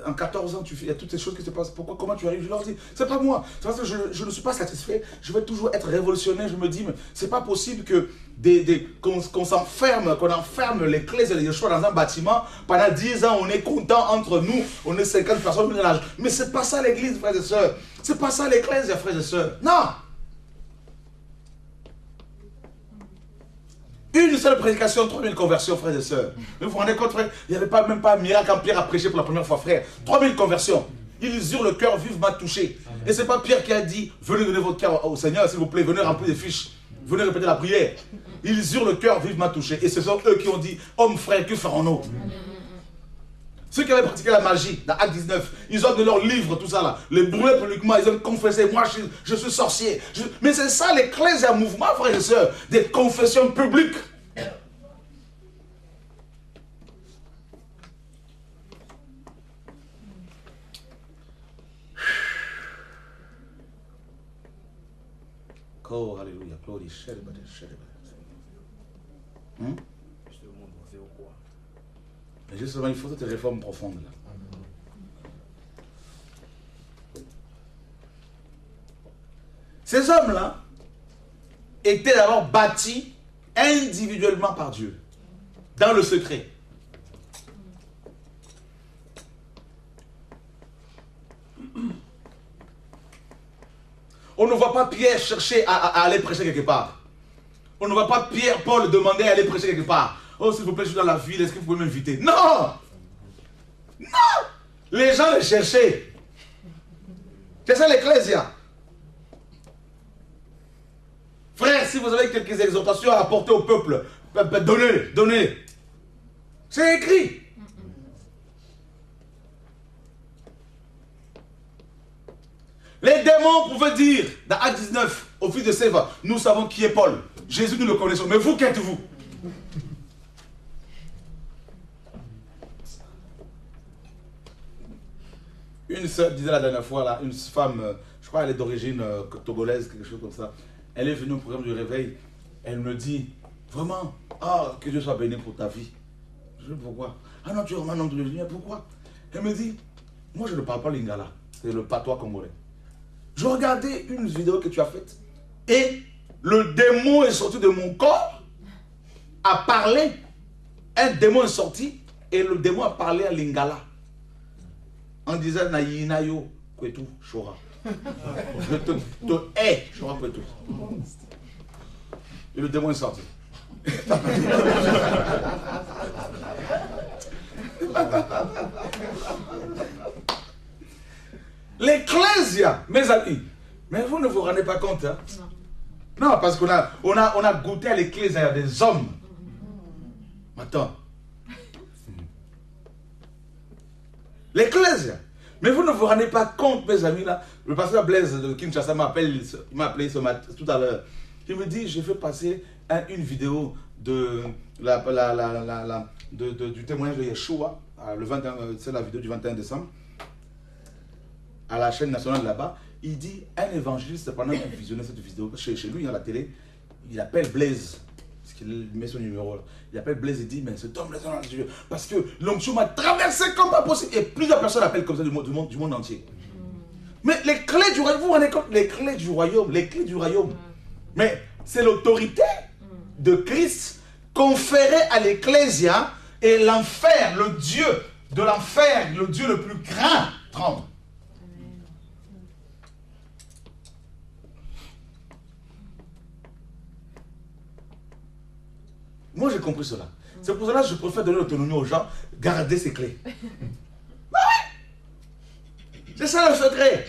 en 14 ans, il y a toutes ces choses qui se passent. Pourquoi, comment tu arrives? Je leur dis, c'est pas moi. C'est parce que je ne suis pas satisfait. Je vais toujours être révolutionnaire. Je me dis, mais c'est pas possible que qu'on s'enferme, qu'on enferme l'Église et les Yeshua dans un bâtiment. Pendant 10 ans, on est content entre nous. On est 50 personnes. Mais c'est pas ça l'Église, frères et sœurs. C'est pas ça l'Église, frères et sœurs. Non! Une seule prédication, 3000 conversions, frères et sœurs. Vous vous rendez compte, frère? Il n'y avait même pas un miracle quand Pierre a prêché pour la première fois, frère. 3000 conversions. Ils eurent le cœur vivement touché. Et ce n'est pas Pierre qui a dit, venez donner votre cœur au Seigneur, s'il vous plaît, venez remplir des fiches. Venez répéter la prière. Ils eurent le cœur vivement touché. Et ce sont eux qui ont dit, hommes, frères, que ferons-nous? Ceux qui avaient pratiqué la magie, dans Acte 19, ils ont donné leur livre, tout ça là. Les brûlés publiquement, ils ont confessé, moi je suis sorcier. Mais c'est ça l'Église et un mouvement, frères et sœurs, des confessions publiques. Oh, alléluia, glory, Mais justement, il faut cette réforme profonde là. Ces hommes-là étaient d'abord bâtis individuellement par Dieu, dans le secret. On ne voit pas Pierre chercher à aller prêcher quelque part. On ne voit pas Paul demander à aller prêcher quelque part. Oh, s'il vous plaît, je suis dans la ville, est-ce que vous pouvez m'inviter? Non! Non! Les gens les cherchaient. C'est ça l'Ecclésia. Frère, si vous avez quelques exhortations à apporter au peuple, donnez. C'est écrit. Les démons pouvaient dire, dans Acte 19, au fils de Séva, nous savons qui est Paul. Jésus, nous le connaissons. Mais vous, qui êtes-vous? Une sœur disait la dernière fois, là, une femme, je crois crois qu'elle est d'origine togolaise, quelque chose comme ça. Elle est venue au programme du réveil. Elle me dit, vraiment, que Dieu soit béni pour ta vie. Je dis, pourquoi? Ah non, tu es un homme de Dieu, pourquoi? Elle me dit, moi je ne parle pas lingala, c'est le patois congolais. Je regardais une vidéo que tu as faite et le démon est sorti de mon corps, a parlé, un démon est sorti et le démon a parlé à lingala en disant Naïnayo, Kwetu, Chora. Je te hais, Chora Kwetu. Et le démon est sorti. L'ecclésia, mes amis, mais vous ne vous rendez pas compte, hein? Non, parce qu'on a goûté à l'ecclésia, il y a des hommes. Attends. L'ecclésia. Mais vous ne vous rendez pas compte, mes amis, là. Le pasteur Blaise de Kinshasa m'a appelé ce matin, tout à l'heure. Il me dit, je fais passer une vidéo du témoignage de Yeshua, c'est la vidéo du 21 décembre, à la chaîne nationale là-bas. Il dit, un évangéliste, pendant qu'il visionnait cette vidéo, chez lui, à la télé, il appelle Blaise, parce qu'il met son numéro là. Il appelle Blaise et dit, mais cet homme, parce que l'onction m'a traversé comme pas possible. Et plusieurs personnes appellent comme ça du monde entier. Mais les clés du royaume, vous vous rendez compte, les clés du royaume. Mais c'est l'autorité de Christ conférée à l'ecclésia et l'enfer, le Dieu de l'enfer, le Dieu le plus grand, tremble. Moi, j'ai compris cela. C'est pour cela que je préfère donner l'autonomie aux gens, garder ces clés. Bah oui! C'est ça le secret.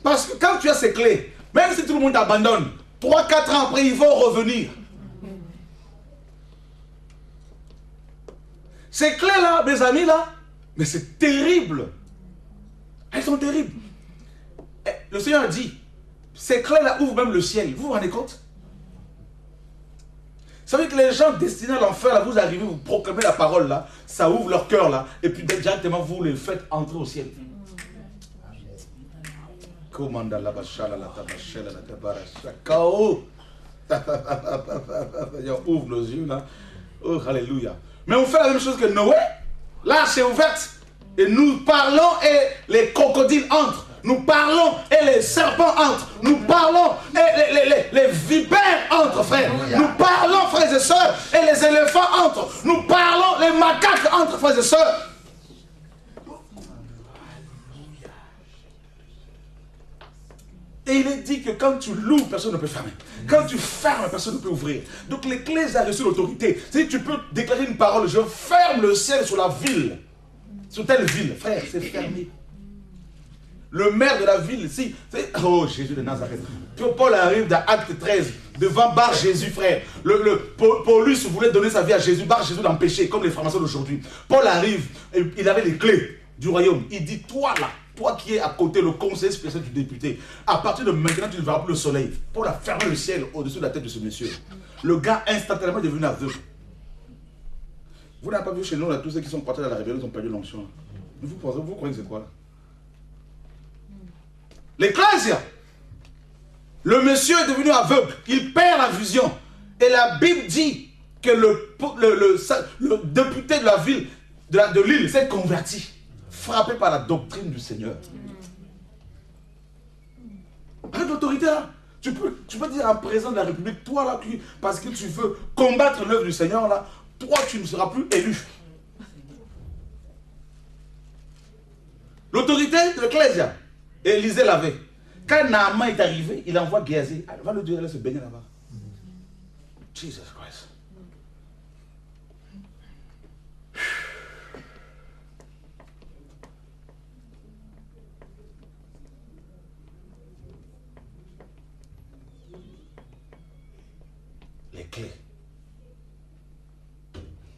Parce que quand tu as ces clés, même si tout le monde t'abandonne, 3-4 ans après, ils vont revenir. Ces clés-là, mes amis, là, mais c'est terrible. Elles sont terribles. Le Seigneur a dit, ces clés-là ouvrent même le ciel. Vous vous rendez compte? Vous savez que les gens destinés à l'enfer, là, vous arrivez, vous proclamez la parole, là, ça ouvre leur cœur, là, et puis directement, vous les faites entrer au ciel. Ouvre nos yeux, là. Oh, alléluia. Mais on fait la même chose que Noé. Là, c'est ouverte. Et nous parlons et les crocodiles entrent. Nous parlons et les serpents entrent. Nous parlons et les vipères entrent, frère. Nous parlons, frères et sœurs, et les éléphants entrent. Nous parlons, les macaques entrent, frères et sœurs. Et il est dit que quand tu loues, personne ne peut fermer. Quand tu fermes, personne ne peut ouvrir. Donc les clés ont reçu l'autorité. Si tu peux déclarer une parole, je ferme le ciel sur la ville. Sur telle ville, frère, c'est fermé. Le maire de la ville, si, oh Jésus de Nazareth. Paul arrive dans Acte 13, devant Bar Jésus, frère. Paulus voulait donner sa vie à Jésus, Bar Jésus l'empêchait, comme les francs-maçons d'aujourd'hui. Paul arrive, et il avait les clés du royaume. Il dit, toi là, toi qui es à côté, le conseiller spécial du député, à partir de maintenant, tu ne verras plus le soleil. Paul a fermé le ciel au-dessus de la tête de ce monsieur. Le gars instantanément est devenu aveugle. Vous n'avez pas vu chez nous, là, tous ceux qui sont partis dans la rébellion, ils ont perdu l'onction. Vous croyez que c'est quoi là? L'ecclésia. Le monsieur est devenu aveugle. Il perd la vision. Et la Bible dit que le député de la ville, de l'île, s'est converti. Frappé par la doctrine du Seigneur. Avec l'autorité là, tu peux dire à un président de la République, toi là, parce que tu veux combattre l'œuvre du Seigneur là, toi tu ne seras plus élu. L'autorité de l'ecclésia. Élisée l'avait. Quand Naaman est arrivé, il envoie Géasi. Va le Dieu aller se baigner là-bas. Jesus Christ. Les clés.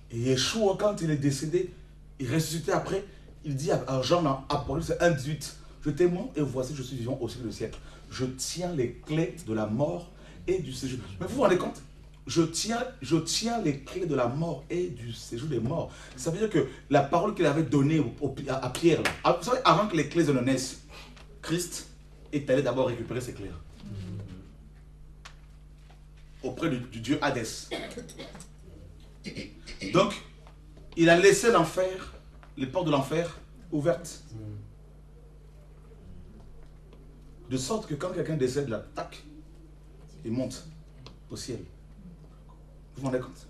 Et Yeshua, quand il est décédé, il ressuscité après, il dit à Jean dans Apocalypse 1:18, je témoigne et voici je suis vivant au siècle des siècles. Je tiens les clés de la mort et du séjour. Mais vous vous rendez compte? je tiens les clés de la mort et du séjour des morts. Ça veut dire que la parole qu'il avait donnée à Pierre, là, vous savez, avant que les clés ne naissent, Christ est allé d'abord récupérer ses clés. Auprès du dieu Hadès. Donc, il a laissé l'enfer, les portes de l'enfer ouvertes. De sorte que quand quelqu'un décède là, tac, il monte au ciel. Vous vous rendez compte?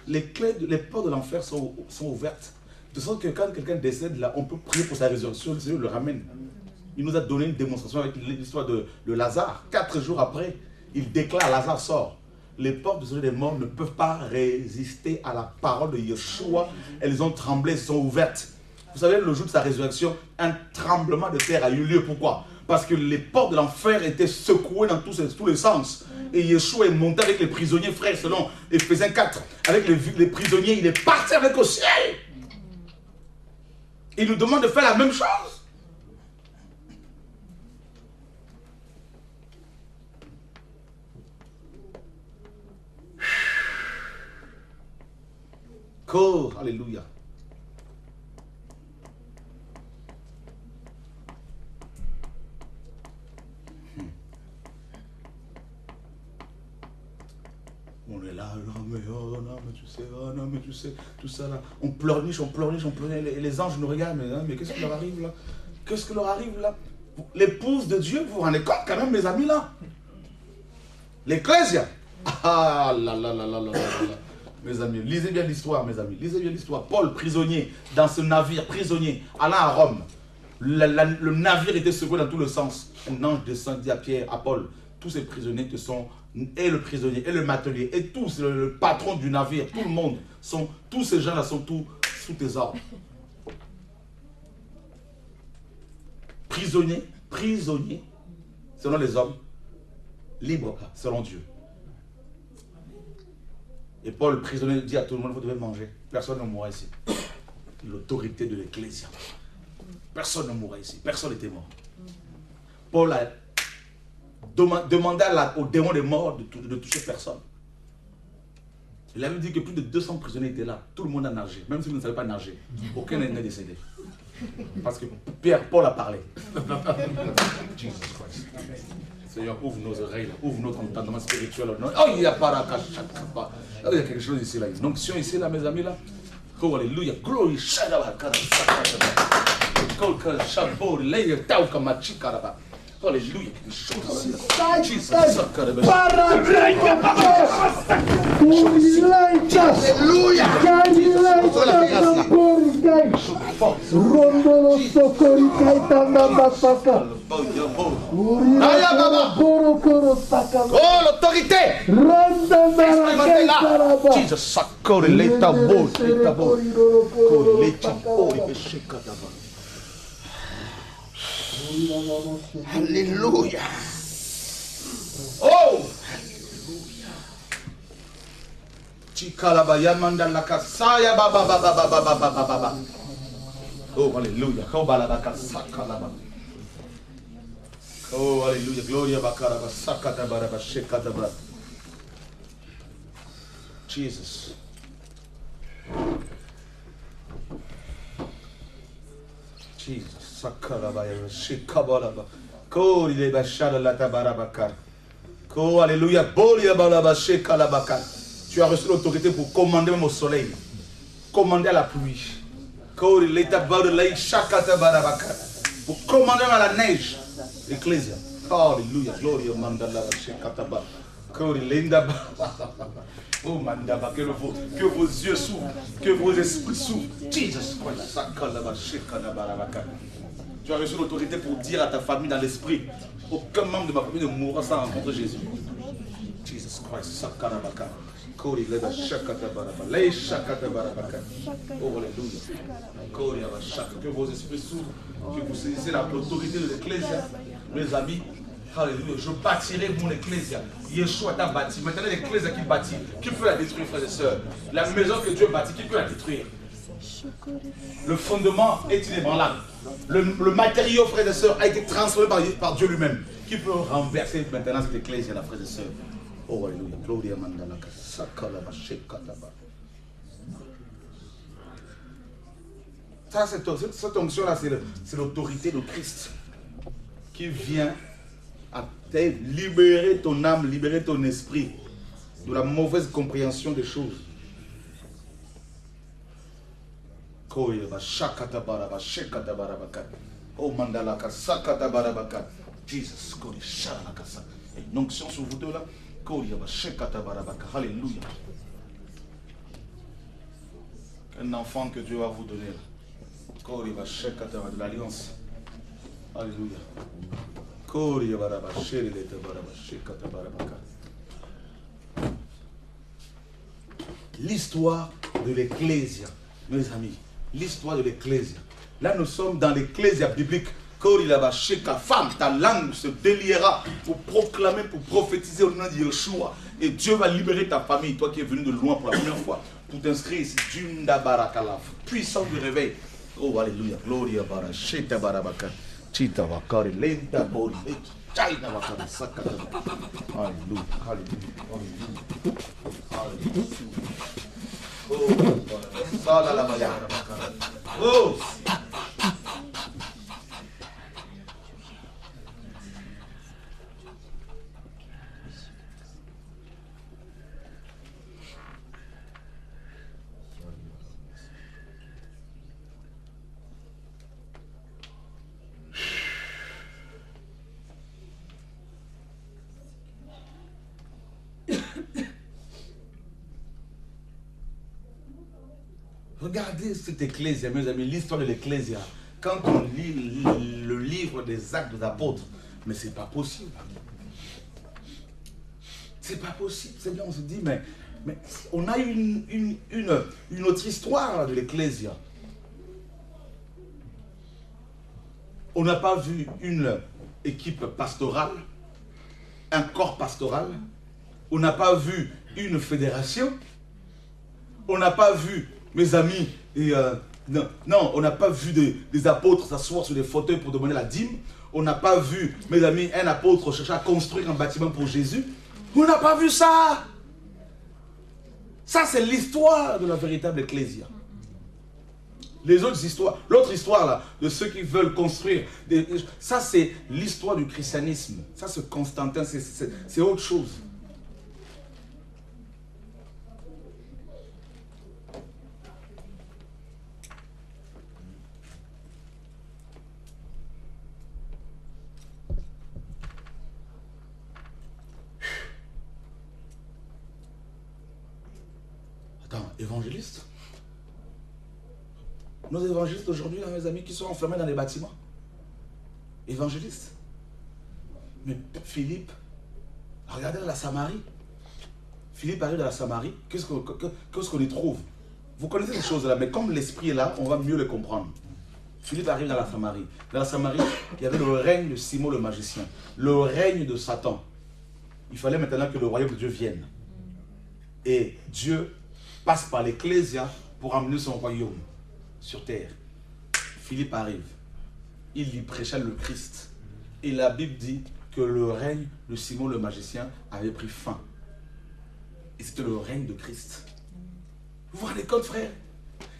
Les portes de l'enfer sont ouvertes. De sorte que quand quelqu'un décède là, on peut prier pour sa résurrection, le Seigneur le ramène. Il nous a donné une démonstration avec l'histoire de Lazare. 4 jours après, il déclare, Lazare sort. Les portes du séjour des morts ne peuvent pas résister à la parole de Yeshua. Elles ont tremblé, elles sont ouvertes. Vous savez, le jour de sa résurrection, un tremblement de terre a eu lieu. Pourquoi? Parce que les portes de l'enfer étaient secouées dans tous les sens. Et Yeshua est monté avec les prisonniers, frères, selon Éphésiens 4. Avec les prisonniers, il est parti avec au ciel. Il nous demande de faire la même chose. Oh, alléluia. On est là, non mais tu sais, non mais tu sais, tout ça là. On pleurniche. Et les anges nous regardent, mais qu'est-ce qui leur arrive là? Qu'est-ce qui leur arrive là? L'épouse de Dieu, vous vous rendez compte quand même, mes amis là? L'Ecclésia. Ah là là là là là là là. Mes amis, lisez bien l'histoire, mes amis. Lisez bien l'histoire. Paul, prisonnier, dans ce navire, prisonnier, allant à Rome. Le navire était secoué dans tous les sens. Un ange descend, dit à Pierre, à Paul, tous ces prisonniers te sont, et le prisonnier, et le matelier, et tous, le patron du navire, tout le monde, tous ces gens-là sont tous sous tes ordres. Prisonnier, selon les hommes, libre selon Dieu. Et Paul, le prisonnier, dit à tout le monde, vous devez manger. Personne ne mourra ici. L'autorité de l'Ecclésia. Personne ne mourra ici. Personne n'était mort. Paul a demandé au démon des morts de toucher personne. Il avait dit que plus de 200 prisonniers étaient là. Tout le monde a nagé. Même si vous ne savez pas nager. Aucun n'est décédé. Parce que Paul a parlé. Jesus Christ. Seigneur, ouvre nos oreilles, là, ouvre notre entendement spirituel. Oh, il y a il y a quelque chose ici, là. Une onction ici, là, mes amis, là. Oh, alléluia. Glory. Alléluia. Quelque chose ici, là. Jesus. Oh, l'autorité! Jesus, alléluia. Oh! Chikalabaya mandala kasaya baba baba baba baba baba. Oh, alléluia. Oh, alléluia. Gloria bakaraba sakata baraba shekata baraba. Jesus. Jesus. Sakaraba shekabalaba. Ko ile bashara la tabarabaka. Ko alléluia. Bolia balaba shekalabaka. Tu as reçu l'autorité pour commander même au soleil. Commander à la pluie. Ko ile tabarabaka shakata barabaka. Pour commander à la neige. Ecclésia. Alléluia. Gloria mandala shekataba. Ko ile oh mandaba, que vos yeux s'ouvrent, que vos esprits s'ouvrent. Jesus Christ. Sakalaba shekanabarabaka. Tu as reçu l'autorité pour dire à ta famille dans l'esprit, aucun membre de ma famille ne mourra sans rencontrer Jésus. Jesus Christ. Sakarabaka. Kori leba shakata baraba. Lei shakata barabaka. Oh alléluia. Kori aba shaka. Que vos esprits s'ouvrent, que vous saisissez l'autorité de l'Ecclésia. Mes amis, alléluia. Je bâtirai mon Ecclésia. Yeshua t'a bâti. Maintenant l'Ecclésia qui bâtit, qui peut la détruire, frères et sœurs? La maison que Dieu bâtit, qui peut la détruire? Le fondement est inébranlable. Le matériau, frères et sœurs, a été transformé par Dieu lui-même. Qui peut renverser maintenant cette église, frères et sœurs? Oh, alléluia. Gloria mandala. Ça, cette onction-là, c'est l'autorité de Christ qui vient à libérer ton âme, libérer ton esprit de la mauvaise compréhension des choses. Oh mandala sakata barabaka. Jesus, une onction sur vous deux là. Alléluia. Un enfant que Dieu va vous donner de l'alliance. Alléluia. L'histoire de l'Ecclésia, mes amis. L'histoire de l'Ecclésia. Là, nous sommes dans l'Ecclésia biblique. Femme, ta langue se déliera pour proclamer, pour prophétiser au nom de Yeshua. Et Dieu va libérer ta famille, toi qui es venu de loin pour la première fois, pour t'inscrire ici. Puissance de réveil. Oh, alléluia. Gloria bara. Sheta barabaka. Chita wakari. Lenta bori. China wakari. Sakata. Alléluia. Alléluia. Alléluia. Oh, sala la baya. Oh. Regardez cette ecclésia, mes amis, l'histoire de l'ecclésia. Quand on lit le livre des Actes des Apôtres, mais c'est pas possible. C'est pas possible. C'est bien, on se dit, mais on a une autre histoire de l'ecclésia. On n'a pas vu une équipe pastorale, un corps pastoral. On n'a pas vu une fédération. On n'a pas vu, mes amis, non, on n'a pas vu des apôtres s'asseoir sur des fauteuils pour demander la dîme. On n'a pas vu, mes amis, un apôtre chercher à construire un bâtiment pour Jésus. On n'a pas vu ça. Ça, c'est l'histoire de la véritable ecclésia. Les autres histoires, l'autre histoire là, de ceux qui veulent construire, ça c'est l'histoire du christianisme. Ça c'est Constantin, c'est autre chose. Attends, évangéliste? Nos évangélistes aujourd'hui, mes amis, qui sont enfermés dans les bâtiments. Évangélistes. Mais Philippe, regardez la Samarie. Philippe arrive dans la Samarie. Qu'est-ce qu'on y trouve? Vous connaissez ces choses-là, mais comme l'esprit est là, on va mieux les comprendre. Philippe arrive dans la Samarie. Dans la Samarie, il y avait le règne de Simon le magicien. Le règne de Satan. Il fallait maintenant que le royaume de Dieu vienne. Et Dieu passe par l'ecclésia pour amener son royaume sur terre. Philippe arrive. Il lui prêcha le Christ. Et la Bible dit que le règne de Simon le magicien avait pris fin. Et c'était le règne de Christ. Vous vous rendez compte, frère?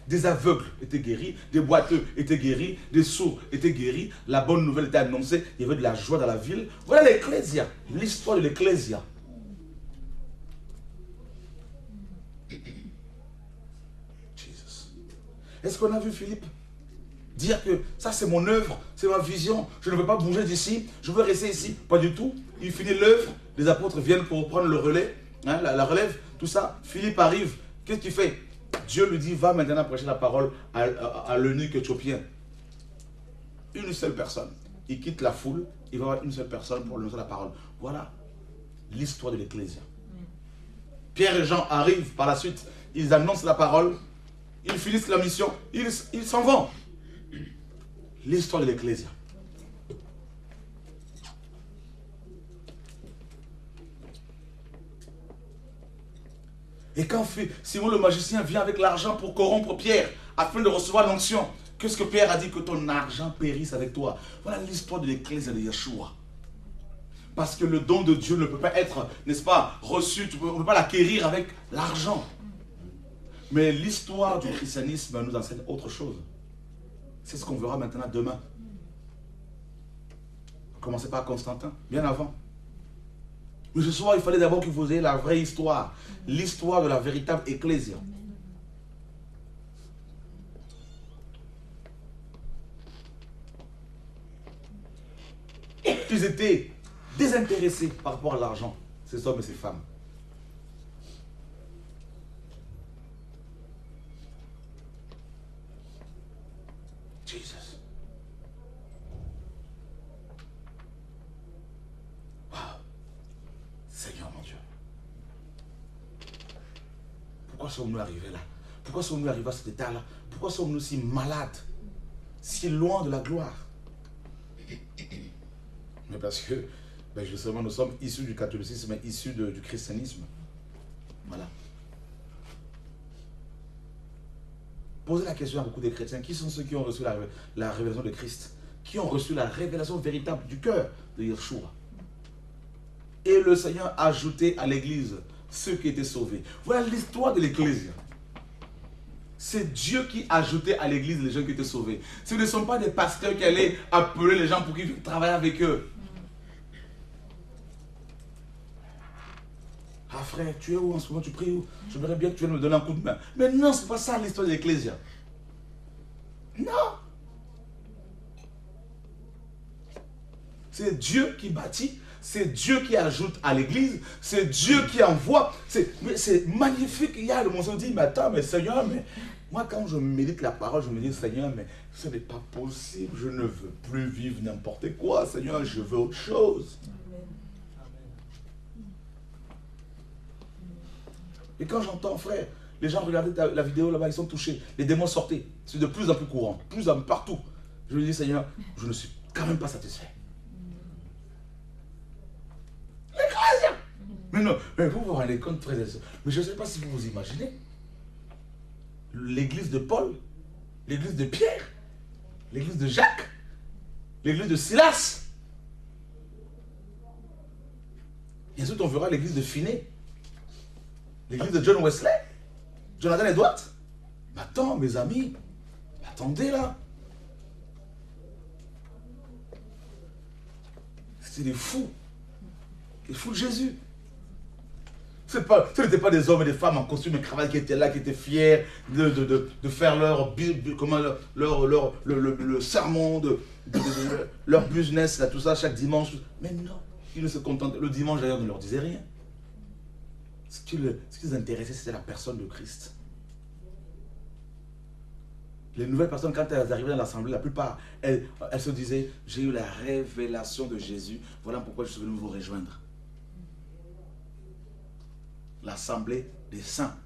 Des aveugles étaient guéris, des boiteux étaient guéris, des sourds étaient guéris, la bonne nouvelle était annoncée, il y avait de la joie dans la ville. Voilà l'ecclésia, l'histoire de l'ecclésia. Est-ce qu'on a vu Philippe dire que ça c'est mon œuvre, c'est ma vision, je ne veux pas bouger d'ici, je veux rester ici? Pas du tout. Il finit l'œuvre, les apôtres viennent pour prendre le relais, hein, la relève, tout ça. Philippe arrive, qu'est-ce qu'il fait? Dieu lui dit, va maintenant prêcher la parole à l'eunuque éthiopien. Une seule personne. Il quitte la foule, il va avoir une seule personne pour lui annoncer la parole. Voilà l'histoire de l'ecclésia. Pierre et Jean arrivent par la suite, ils annoncent la parole. Ils finissent la mission, ils s'en vont. L'histoire de l'ecclésia. Et quand Simon le magicien vient avec l'argent pour corrompre Pierre, afin de recevoir l'onction. Qu'est-ce que Pierre a dit? Que ton argent périsse avec toi. Voilà l'histoire de l'église de Yeshua. Parce que le don de Dieu ne peut pas être, n'est-ce pas, reçu, on ne peut pas l'acquérir avec l'argent. Mais l'histoire du christianisme nous enseigne autre chose. C'est ce qu'on verra maintenant demain. Commencez par Constantin, bien avant. Mais ce soir, il fallait d'abord que vous ayez la vraie histoire. L'histoire de la véritable ecclésia. Ils étaient désintéressés par rapport à l'argent, ces hommes et ces femmes. Jesus. Wow. Seigneur mon Dieu. Pourquoi sommes-nous arrivés là? Pourquoi sommes-nous arrivés à cet état-là? Pourquoi sommes-nous si malades? Si loin de la gloire? Mais parce que, justement, nous sommes issus du catholicisme, issus du christianisme. Voilà. Posez la question à beaucoup de chrétiens. Qui sont ceux qui ont reçu la révélation de Christ? Qui ont reçu la révélation véritable du cœur de Yeshua? Et le Seigneur a ajouté à l'église ceux qui étaient sauvés. Voilà l'histoire de l'église. C'est Dieu qui ajoutait à l'église les gens qui étaient sauvés. Ce ne sont pas des pasteurs qui allaient appeler les gens pour qu'ils viennent travailler avec eux. Ah frère, tu es où en ce moment? Tu pries où? J'aimerais bien que tu viennes me donner un coup de main. Mais non, ce n'est pas ça l'histoire de l'Ecclésia. Non. C'est Dieu qui bâtit, c'est Dieu qui ajoute à l'église, c'est Dieu qui envoie. C'est magnifique. Il y a le monstre dit, mais attends, mais Seigneur, mais moi quand je médite la parole, je me dis, Seigneur, mais ce n'est pas possible. Je ne veux plus vivre n'importe quoi. Seigneur, je veux autre chose. Et quand j'entends, frère, les gens regardaient la vidéo là-bas, ils sont touchés. Les démons sortaient. C'est de plus en plus courant, plus en plus partout. Je me dis, Seigneur, je ne suis quand même pas satisfait. L'Ecclésia. Mais non, mais vous vous rendez compte, frères et sœurs. Mais je ne sais pas si vous vous imaginez. L'église de Paul, l'église de Pierre, l'église de Jacques, l'église de Silas. Et ensuite, on verra l'église de Finney. L'église de John Wesley, Jonathan Edwards. Mais attends, mes amis, attendez là. C'était des fous de Jésus. Ce n'étaient pas des hommes et des femmes en costume et cravate qui étaient là, qui étaient fiers de faire le sermon, leur business, là, tout ça, chaque dimanche. Mais non, ils ne se contentaient. Le dimanche d'ailleurs ne leur disait rien. Ce qui les intéressait, c'était la personne de Christ. Les nouvelles personnes, quand elles arrivaient dans l'assemblée, la plupart, elles se disaient, j'ai eu la révélation de Jésus, voilà pourquoi je suis venu vous rejoindre. L'assemblée des saints.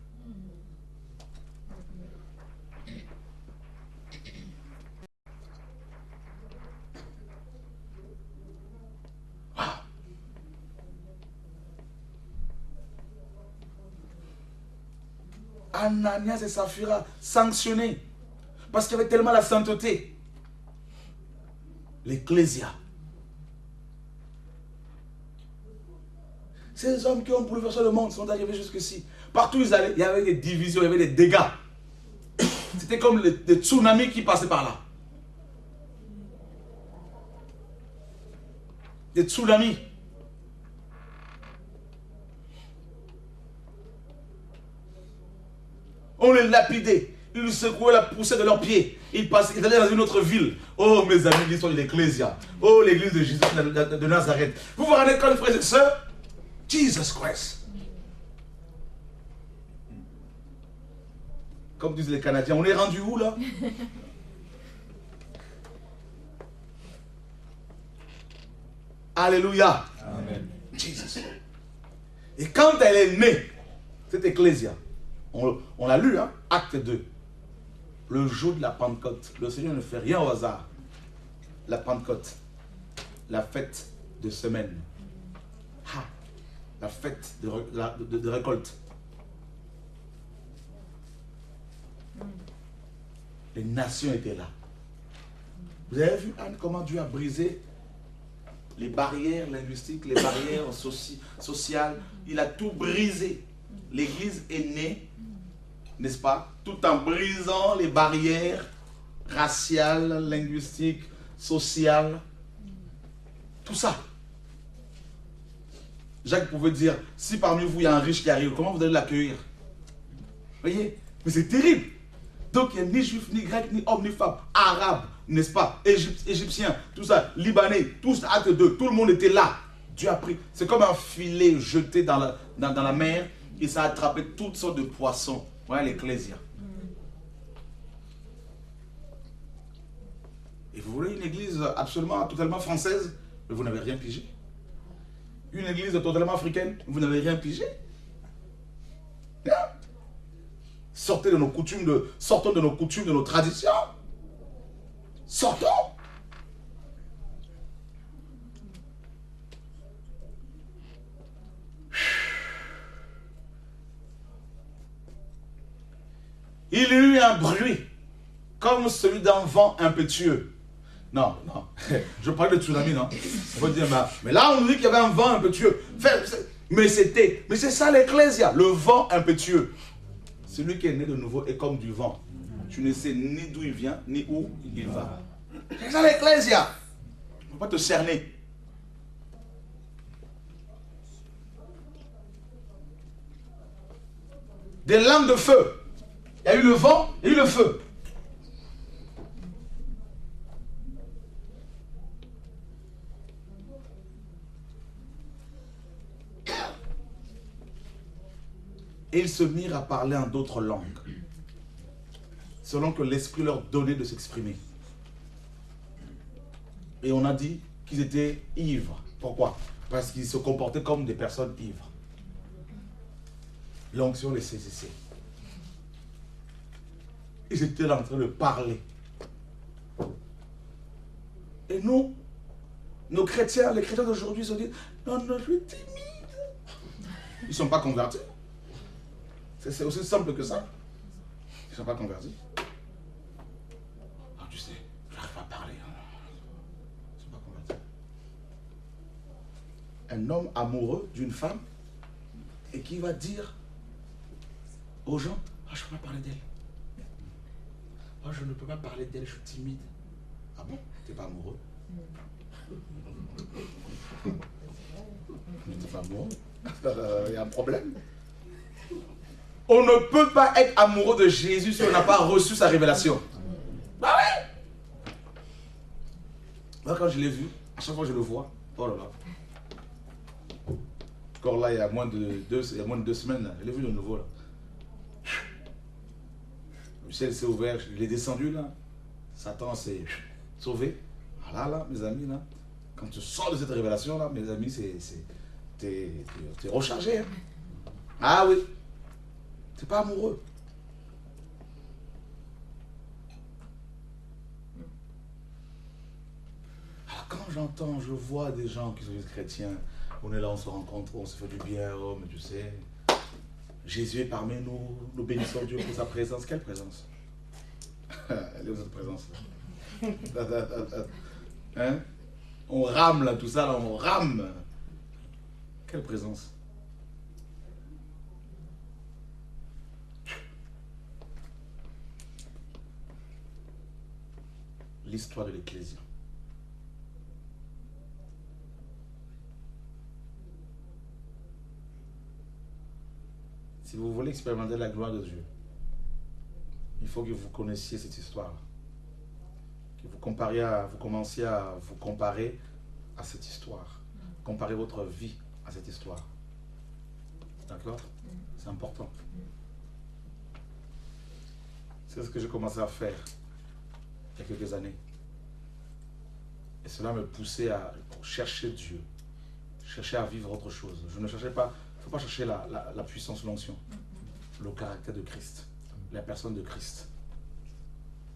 Ananias et Saphira sanctionnés parce qu'il y avait tellement la sainteté. L'Ecclésia. Ces hommes qui ont bouleversé le monde sont arrivés jusqu'ici. Partout où ils allaient, il y avait des divisions, il y avait des dégâts. C'était comme des tsunamis qui passaient par là. Des tsunamis. On les lapidait. Ils lui secouaient la poussière de leurs pieds. Ils allaient dans une autre ville. Oh mes amis, l'histoire de l'Ecclésia. Oh l'église de Jésus de Nazareth. Vous vous rendez compte, frères et sœurs? Jesus Christ. Comme disent les Canadiens, on est rendu où là? Alléluia. Amen. Jesus. Et quand elle est née, cette Ecclésia, on l'a lu, hein? Acte 2. Le jour de la Pentecôte. Le Seigneur ne fait rien au hasard. La Pentecôte. La fête de semaine. La fête de récolte. Les nations étaient là. Vous avez vu, Anne, comment Dieu a brisé les barrières linguistiques, les barrières sociales. Il a tout brisé. L'Église est née, n'est-ce pas, tout en brisant les barrières raciales, linguistiques, sociales. Tout ça. Jacques pouvait dire, si parmi vous il y a un riche qui arrive, comment vous allez l'accueillir? Vous voyez? Mais c'est terrible. Donc il n'y a ni juif, ni grec, ni homme, ni femme, arabe, n'est-ce pas, égyptien, tout ça, libanais, tous, acte 2, tout le monde était là. Dieu a pris, c'est comme un filet jeté dans la mer et ça a attrapé toutes sortes de poissons. Voilà l'Ecclésia. Et vous voulez une église absolument, totalement française, mais vous n'avez rien pigé. Une église totalement africaine, vous n'avez rien pigé. Non. Sortons de nos coutumes, de nos traditions. Sortons. Il y a eu un bruit, comme celui d'un vent impétueux. Non, non, je parle de tsunami, non. On va dire, mais là on nous dit qu'il y avait un vent impétueux. Mais c'est ça l'Ecclésia, le vent impétueux. Celui qui est né de nouveau est comme du vent. Tu ne sais ni d'où il vient, ni où il va. C'est ça l'Ecclésia. On ne peut pas te cerner. Des lames de feu. Il y a eu le vent, il y a eu le feu. Et ils se mirent à parler en d'autres langues, selon que l'Esprit leur donnait de s'exprimer. Et on a dit qu'ils étaient ivres. Pourquoi? Parce qu'ils se comportaient comme des personnes ivres. L'onction les saisissait. Ils étaient en train de parler. Et nous, nos chrétiens, les chrétiens d'aujourd'hui se disent, non, non, je suis timide. Ils ne sont pas convertis. C'est aussi simple que ça. Ils ne sont pas convertis. Ah, tu sais, je n'arrive pas à parler. Ils ne sont pas convertis. Un homme amoureux d'une femme et qui va dire aux gens, ah, je ne peux pas parler d'elle. Ah, je ne peux pas parler d'elle, je suis timide. Ah bon? Tu n'es pas amoureux? Tu n'es pas amoureux? Il y a un problème. On ne peut pas être amoureux de Jésus si on n'a pas reçu sa révélation. Ah oui! Moi, quand je l'ai vu, à chaque fois que je le vois, oh là là. Encore là, il y a moins de 2 semaines, là, je l'ai vu de nouveau. Là. Le ciel s'est ouvert, il est descendu là. Satan s'est sauvé. Ah là, mes amis, là. Quand tu sors de cette révélation là, mes amis, t'es rechargé. Hein? Ah oui. T'es pas amoureux. Alors quand je vois des gens qui sont des chrétiens, on est là, on se rencontre, on se fait du bien, oh, mais tu sais, Jésus est parmi nous, nous bénissons Dieu pour sa présence. Quelle présence? Elle est où cette présence? Hein? On rame là, tout ça, là, on rame. Quelle présence? L'histoire de l'Ecclésia. Si vous voulez expérimenter la gloire de Dieu, il faut que vous connaissiez cette histoire. Que vous commenciez à vous comparer à cette histoire. Comparez votre vie à cette histoire. D'accord? C'est important. C'est ce que j'ai commencé à faire il y a quelques années. Et cela me poussait à chercher Dieu, chercher à vivre autre chose. Je ne cherchais pas, il ne faut pas chercher la puissance, l'onction, le caractère de Christ, la personne de Christ.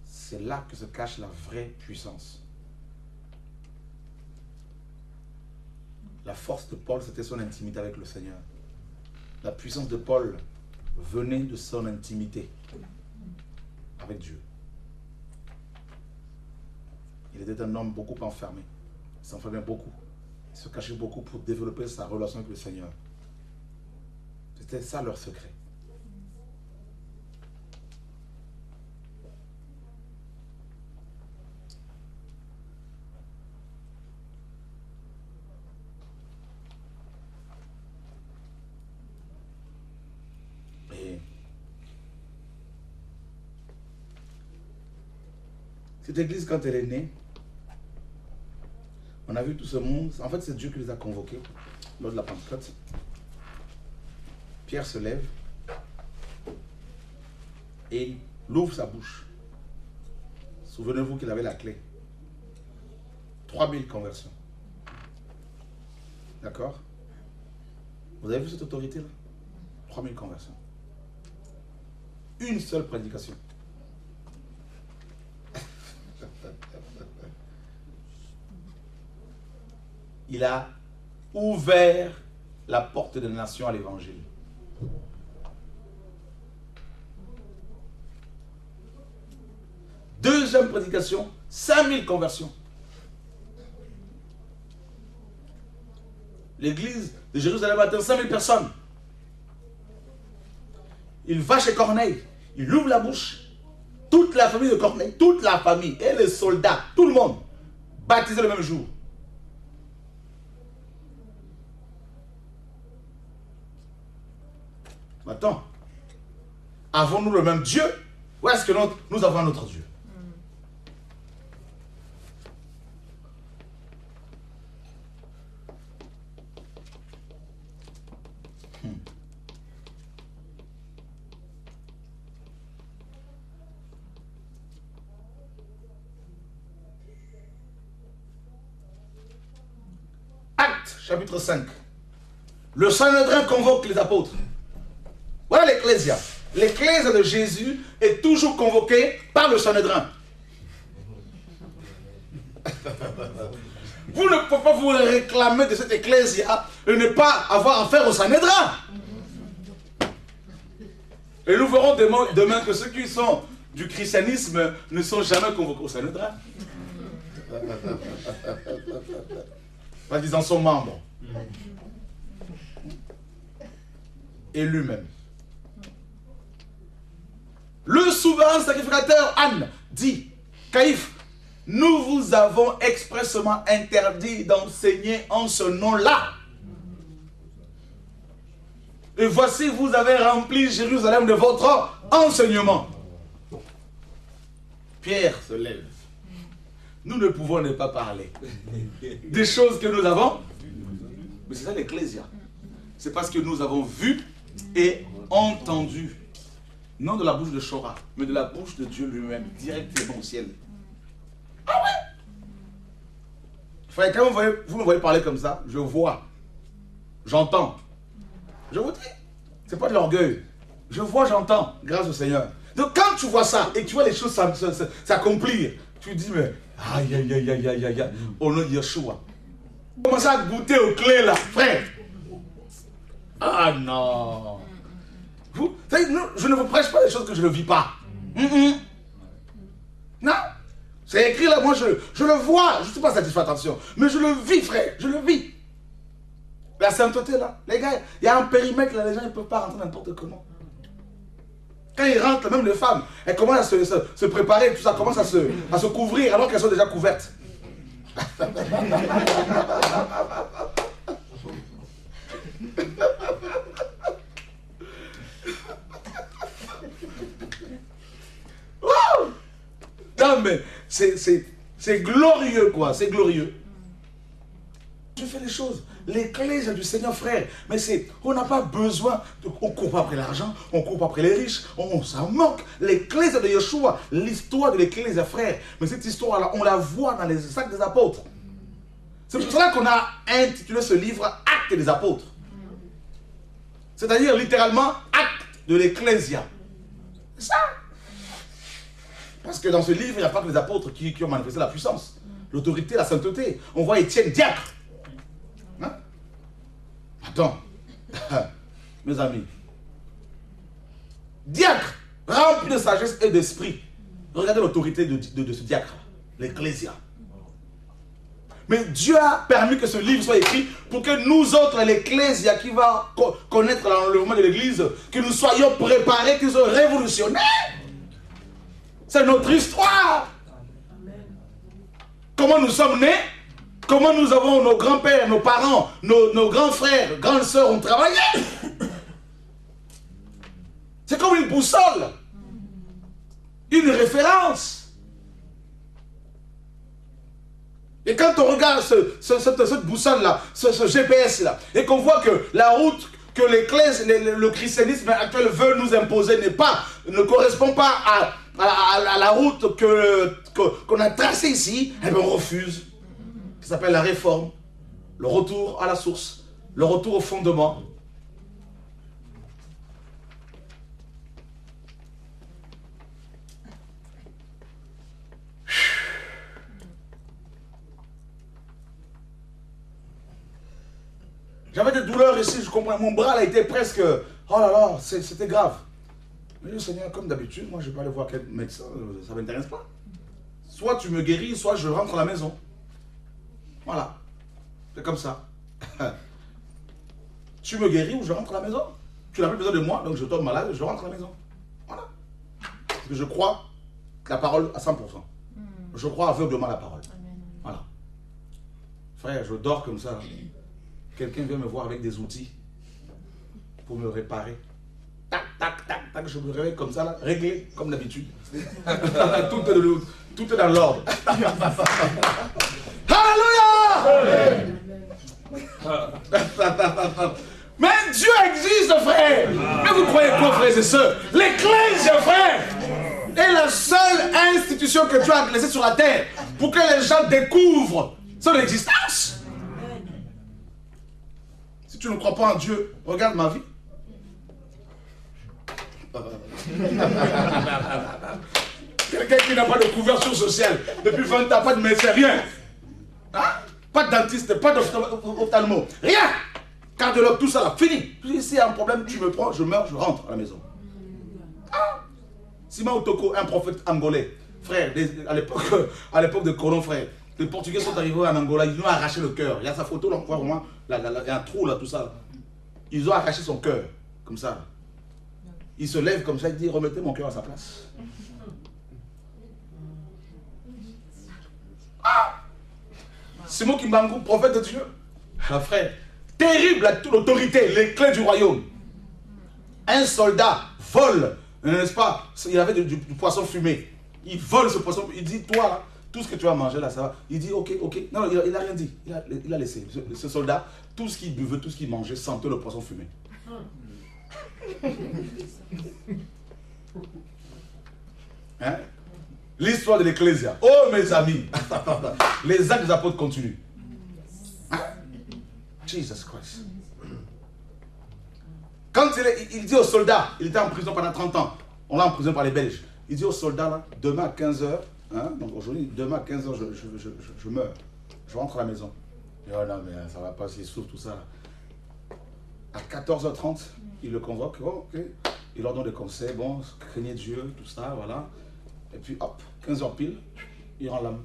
C'est là que se cache la vraie puissance. La force de Paul, c'était son intimité avec le Seigneur. La puissance de Paul venait de son intimité avec Dieu. Il était un homme beaucoup enfermé. Il s'enfermait beaucoup. Il se cachait beaucoup pour développer sa relation avec le Seigneur. C'était ça leur secret. Et cette église, quand elle est née, on a vu tout ce monde. En fait, c'est Dieu qui les a convoqués lors de la Pentecôte. Pierre se lève et il ouvre sa bouche. Souvenez-vous qu'il avait la clé. 3000 conversions. D'accord? Vous avez vu cette autorité-là? 3000 conversions. Une seule prédication. Il a ouvert la porte des nations à l'évangile. Deuxième prédication, 5000 conversions. L'église de Jérusalem atteint 5000 personnes. Il va chez Corneille, il ouvre la bouche. Toute la famille de Corneille, toute la famille, et les soldats, tout le monde, baptisé le même jour. Attends, avons-nous le même Dieu? Ou est-ce que nous avons un autre Dieu? Actes, chapitre 5. Le Sanhédrin convoque les apôtres. Voilà l'Ecclésia. L'Ecclésia de Jésus est toujours convoquée par le Sanhédrin. Vous ne pouvez pas vous réclamer de cette Ecclésia et ne pas avoir affaire au Sanhédrin. Et nous verrons demain que ceux qui sont du christianisme ne sont jamais convoqués au Sanhédrin. Parce qu'ils en sont membres. Élus même. Le souverain sacrificateur Anne dit, Caïphe, nous vous avons expressément interdit d'enseigner en ce nom-là. Et voici, vous avez rempli Jérusalem de votre enseignement. Pierre se lève. Nous ne pouvons ne pas parler des choses que nous avons. Mais c'est ça l'Ecclésia. C'est parce que nous avons vu et entendu. Non de la bouche de Chora, mais de la bouche de Dieu lui-même, directement au ciel. Ah ouais? Frère, quand vous me voyez parler comme ça, je vois, j'entends. Je vous dis, c'est pas de l'orgueil. Je vois, j'entends, grâce au Seigneur. Donc quand tu vois ça, et que tu vois les choses s'accomplir, tu dis, mais aïe, aïe, aïe, aïe, aïe, aïe, au nom de Yeshua. Commencez à goûter aux clés là, frère. Ah non. Vous, je ne vous prêche pas des choses que je ne vis pas. Non. C'est écrit là, moi je le vois. Je ne suis pas satisfait, attention. Mais je le vis, frère. Je le vis. La sainteté là. Les gars, il y a un périmètre là, les gens ne peuvent pas rentrer n'importe comment. Quand ils rentrent, même les femmes, elles commencent à se préparer, tout ça commence à se couvrir alors qu'elles sont déjà couvertes. Non mais c'est glorieux quoi, c'est glorieux. Tu fais les choses, l'Ecclésia du Seigneur frère, mais on n'a pas besoin, on ne court pas après l'argent, on ne court pas après les riches, on s'en moque. L'Ecclésia de Yeshua, l'histoire de l'Ecclésia frère, mais cette histoire-là, on la voit dans les actes des apôtres. C'est pour cela qu'on a intitulé ce livre Actes des apôtres. C'est-à-dire littéralement acte de l'Ecclésia. C'est ça. Parce que dans ce livre, il n'y a pas que les apôtres qui ont manifesté la puissance, l'autorité, la sainteté. On voit Étienne diacre. Hein? Attends, mes amis. Diacre, rempli de sagesse et d'esprit. Regardez l'autorité de ce diacre, l'Ecclésia. Mais Dieu a permis que ce livre soit écrit pour que nous autres, l'Ecclésia qui va connaître l'enlèvement de l'Église, que nous soyons préparés, que nous soyons révolutionnaires. C'est notre histoire. Comment nous sommes nés, comment nous avons nos grands-pères, nos parents, nos grands frères, grandes sœurs ont travaillé. C'est comme une boussole, une référence. Et quand on regarde cette boussole-là, ce GPS-là, et qu'on voit que la route que le christianisme actuel veut nous imposer ne correspond pas à la route qu'on a tracée ici, eh bien on refuse. Ça s'appelle la réforme, le retour à la source, le retour au fondement. J'avais des douleurs ici, je comprends. Mon bras a été presque... Oh là là, c'était grave. Mais le Seigneur, comme d'habitude, moi je ne vais pas aller voir quel médecin, ça ne m'intéresse pas. Soit tu me guéris, soit je rentre à la maison. Voilà. C'est comme ça. Tu me guéris ou je rentre à la maison. Tu n'as plus besoin de moi, donc je tombe malade, je rentre à la maison. Voilà. Parce que je crois la parole à 100%. Je crois aveuglement la parole. Voilà. Frère, je dors comme ça. Quelqu'un vient me voir avec des outils pour me réparer. Tac, tac, tac, tac, je me réveille comme ça, là, réglé, comme d'habitude. Tout est dans l'ordre. Alléluia! Mais Dieu existe, frère. Mais vous croyez quoi, frères et sœurs? L'Église, frère, est la seule institution que Dieu a laissée sur la terre pour que les gens découvrent son existence. Si tu ne crois pas en Dieu, regarde ma vie. Quelqu'un qui n'a pas de couverture sociale depuis 20 ans, pas de médecin, rien. Hein? Pas de dentiste, pas d'ophtalmo, rien. Cardiologue, tout ça là, fini. S'il y a un problème, tu me prends, je meurs, je rentre à la maison. Ah. Simon Otoko, un prophète angolais, frère, à l'époque de Colomb, frère, les Portugais sont arrivés en Angola, ils lui ont arraché le cœur. Il y a sa photo là, on voit vraiment, il y a un trou là, tout ça. Là. Ils ont arraché son cœur, comme ça. Là. Il se lève comme ça, il dit, remettez mon cœur à sa place. Ah! Simon Kimbangu, prophète de Dieu. Ah, frère, terrible l'autorité, les clés du royaume. Un soldat vole, n'est-ce pas? Il avait du poisson fumé. Il vole ce poisson, il dit, toi là, tout ce que tu vas manger là, ça va. Il dit, ok, ok. Non, il n'a rien dit. Il a laissé. Ce soldat, tout ce qu'il buvait, tout ce qu'il mangeait, sentait le poisson fumé. Hein? L'histoire de l'Ecclésia. Oh mes amis, les actes des apôtres continuent. Hein? Jesus Christ. Quand il dit aux soldats, il était en prison pendant 30 ans, on l'a en prison par les Belges. Il dit aux soldats, là, demain à 15h, hein, donc aujourd'hui, demain à 15h, je meurs. Je rentre à la maison. Et oh non, mais ça va pas, c'est souffre tout ça. Là. À 14h30, il le convoque, oh, ok. Il leur donne des conseils, bon, craignez Dieu, tout ça, voilà. Et puis hop, 15h pile, il rend l'âme.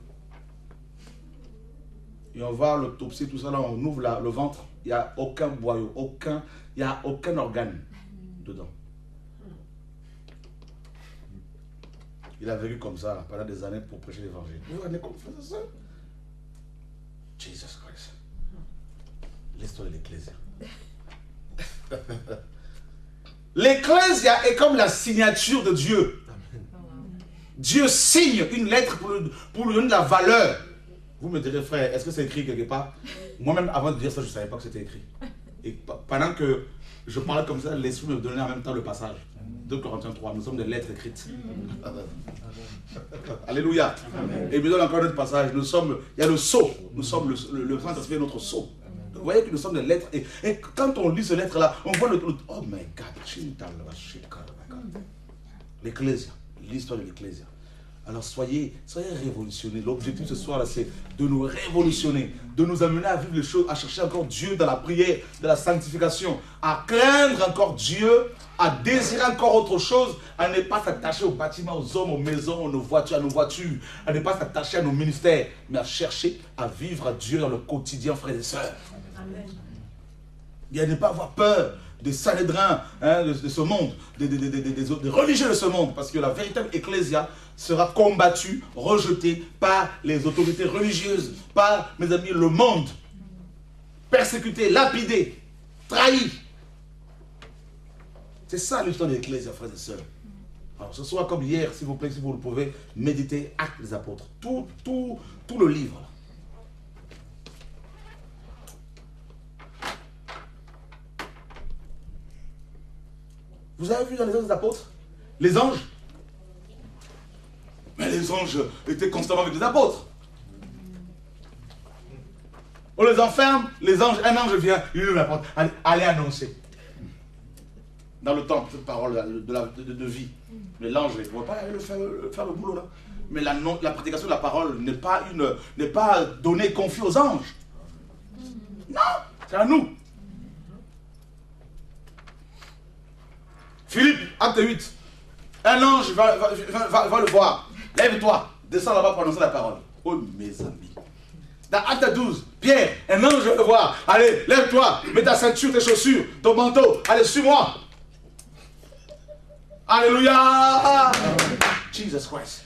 Et on va l'autopsie, tout ça, là, on ouvre le ventre, il n'y a aucun boyau, il n'y a aucun organe dedans. Il a vécu comme ça pendant des années pour prêcher l'évangile. Vous voyez comment on faisait ça? Jesus Christ. L'histoire de l'Ecclésia. L'Ecclésia est comme la signature de Dieu. Dieu signe une lettre pour lui donner de la valeur. Vous me direz, frère, est-ce que c'est écrit quelque part? Moi-même, avant de dire ça, je ne savais pas que c'était écrit. Et pendant que je parlais comme ça, l'Esprit me donnait en même temps le passage. 2 Corinthiens 3, nous sommes des lettres écrites. Alléluia. Amen. Et il me donne encore un autre passage. Il y a le sceau. Nous sommes le Saint-Esprit est notre sceau. Vous voyez que nous sommes des lettres. Et quand on lit ces lettres-là, on voit oh my God. L'Ecclésia. L'histoire de l'Ecclésia. Alors soyez révolutionnés. L'objectif ce soir là, c'est de nous révolutionner, de nous amener à vivre les choses, à chercher encore Dieu dans la prière, dans la sanctification, à craindre encore Dieu, à désirer encore autre chose, à ne pas s'attacher aux bâtiments, aux hommes, aux maisons, à nos voitures, à ne pas s'attacher à nos ministères, mais à chercher à vivre à Dieu dans le quotidien, frères et sœurs. Amen. Et à ne pas avoir peur des Sanhédrins de ce monde, des religieux de ce monde, parce que la véritable ecclésia sera combattue, rejetée par les autorités religieuses, par, mes amis, le monde, persécuté, lapidé, trahi. C'est ça l'histoire de l'ecclésia, frères et sœurs. Alors ce soir comme hier, s'il vous plaît, si vous le pouvez, méditez Actes des Apôtres, tout le livre. Vous avez vu dans les Actes des Apôtres les anges? Mais les anges étaient constamment avec les apôtres. On les enferme, les anges, un ange vient, il ouvre la porte, allez annoncer. Dans le temple, cette parole de vie. Mais l'ange, il ne pouvait pas faire le boulot là. Mais la prédication de la parole n'est pas donnée, confiée aux anges. Non, c'est à nous. Philippe, acte 8. Un ange va le voir. Lève-toi, descends là-bas pour annoncer la parole. Oh mes amis. Dans acte 12, Pierre, un ange va le voir. Allez, lève-toi, mets ta ceinture, tes chaussures, ton manteau. Allez, suis-moi. Alléluia. Jesus Christ.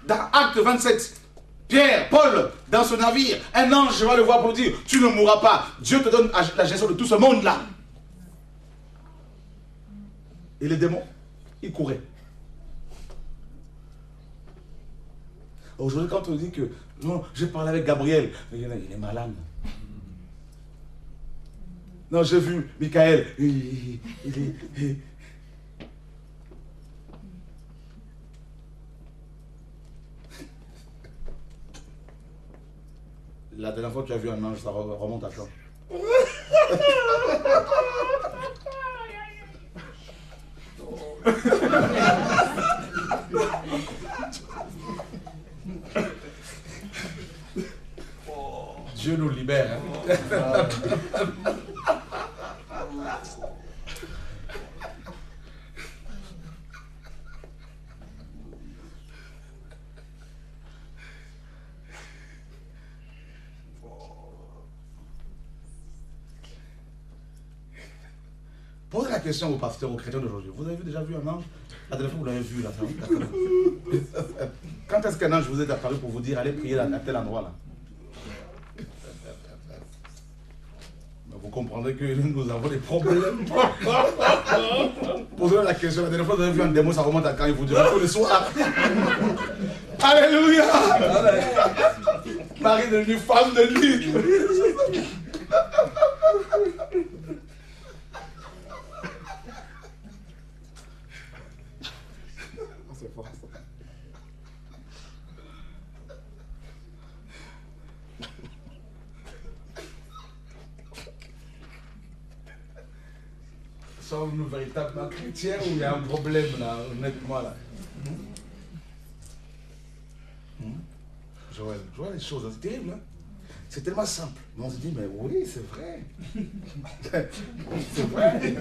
Dans acte 27, Pierre, Paul, dans ce navire, un ange va le voir pour dire, tu ne mourras pas. Dieu te donne la gestion de tout ce monde-là. Et les démons, ils couraient. Aujourd'hui, quand on dit que non, j'ai parlé avec Gabriel, il est malade. Non, j'ai vu Michael, La dernière fois que tu as vu un ange, ça remonte à quand? Dieu nous libère. Hein? Posez la question aux pasteurs, aux chrétiens d'aujourd'hui. Vous avez déjà vu un ange? La dernière fois vous l'avez vu là. Quand est-ce qu'un ange vous est apparu pour vous dire allez prier à tel endroit là? Vous comprendrez que nous avons des problèmes. Posez la question. La dernière fois vous avez vu un démon, ça remonte à quand? Il vous dira tous les soirs. Alléluia. Marie devenue femme de nuit. C'est fort ça. Sommes-nous véritablement chrétiens ou il y a un problème là, honnêtement là? Joël, je vois les choses, c'est terrible, hein? C'est tellement simple. Mais on se dit, mais oui, c'est vrai. C'est vrai.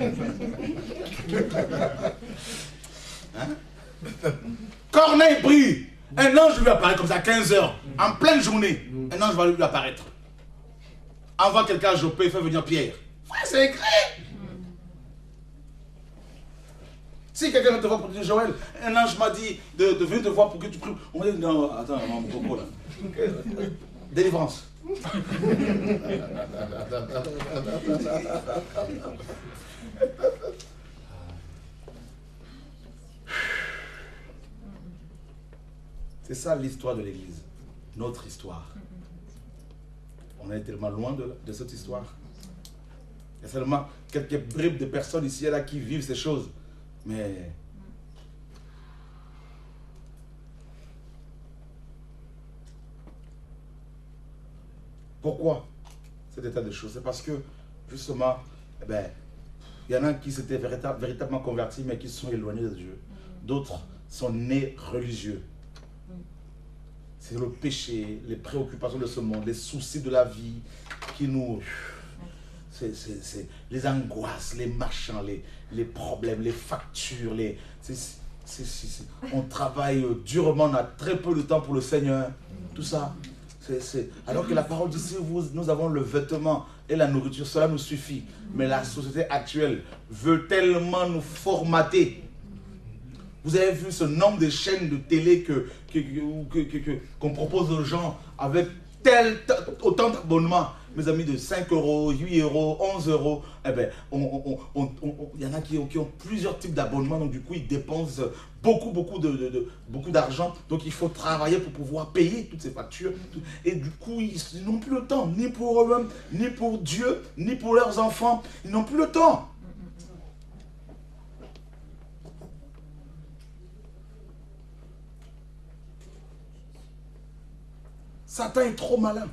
Hein? Corneille prie. Un ange lui apparaît comme ça à 15h, en pleine journée. Un ange va lui apparaître. Envoie quelqu'un à Jopé, fait venir Pierre. Frère, c'est écrit. Si quelqu'un te voit pour dire Joël, un ange m'a dit de venir te voir pour que tu pries. On va dire non, attends, mon coco là. Délivrance. C'est ça l'histoire de l'Église, notre histoire. On est tellement loin de cette histoire. Il y a seulement quelques bribes de personnes ici et là qui vivent ces choses. Mais pourquoi cet état de choses? C'est parce que justement, il y en a qui s'étaient véritablement convertis mais qui se sont éloignés de Dieu. D'autres sont nés religieux. C'est le péché, les préoccupations de ce monde, les soucis de la vie qui nous... C'est les angoisses, les machins, les problèmes, les factures, on travaille durement, on a très peu de temps pour le Seigneur, tout ça. Alors que la parole dit, si nous avons le vêtement et la nourriture, cela nous suffit. Mais la société actuelle veut tellement nous formater. Vous avez vu ce nombre de chaînes de télé qu'on propose aux gens avec autant d'abonnements, mes amis, de 5 euros, 8 euros, 11 euros. Eh bien, il y en a qui ont plusieurs types d'abonnements, donc du coup, ils dépensent beaucoup d'argent. Donc, il faut travailler pour pouvoir payer toutes ces factures. Et du coup, ils n'ont plus le temps, ni pour eux-mêmes, ni pour Dieu, ni pour leurs enfants. Ils n'ont plus le temps. Satan est trop malin.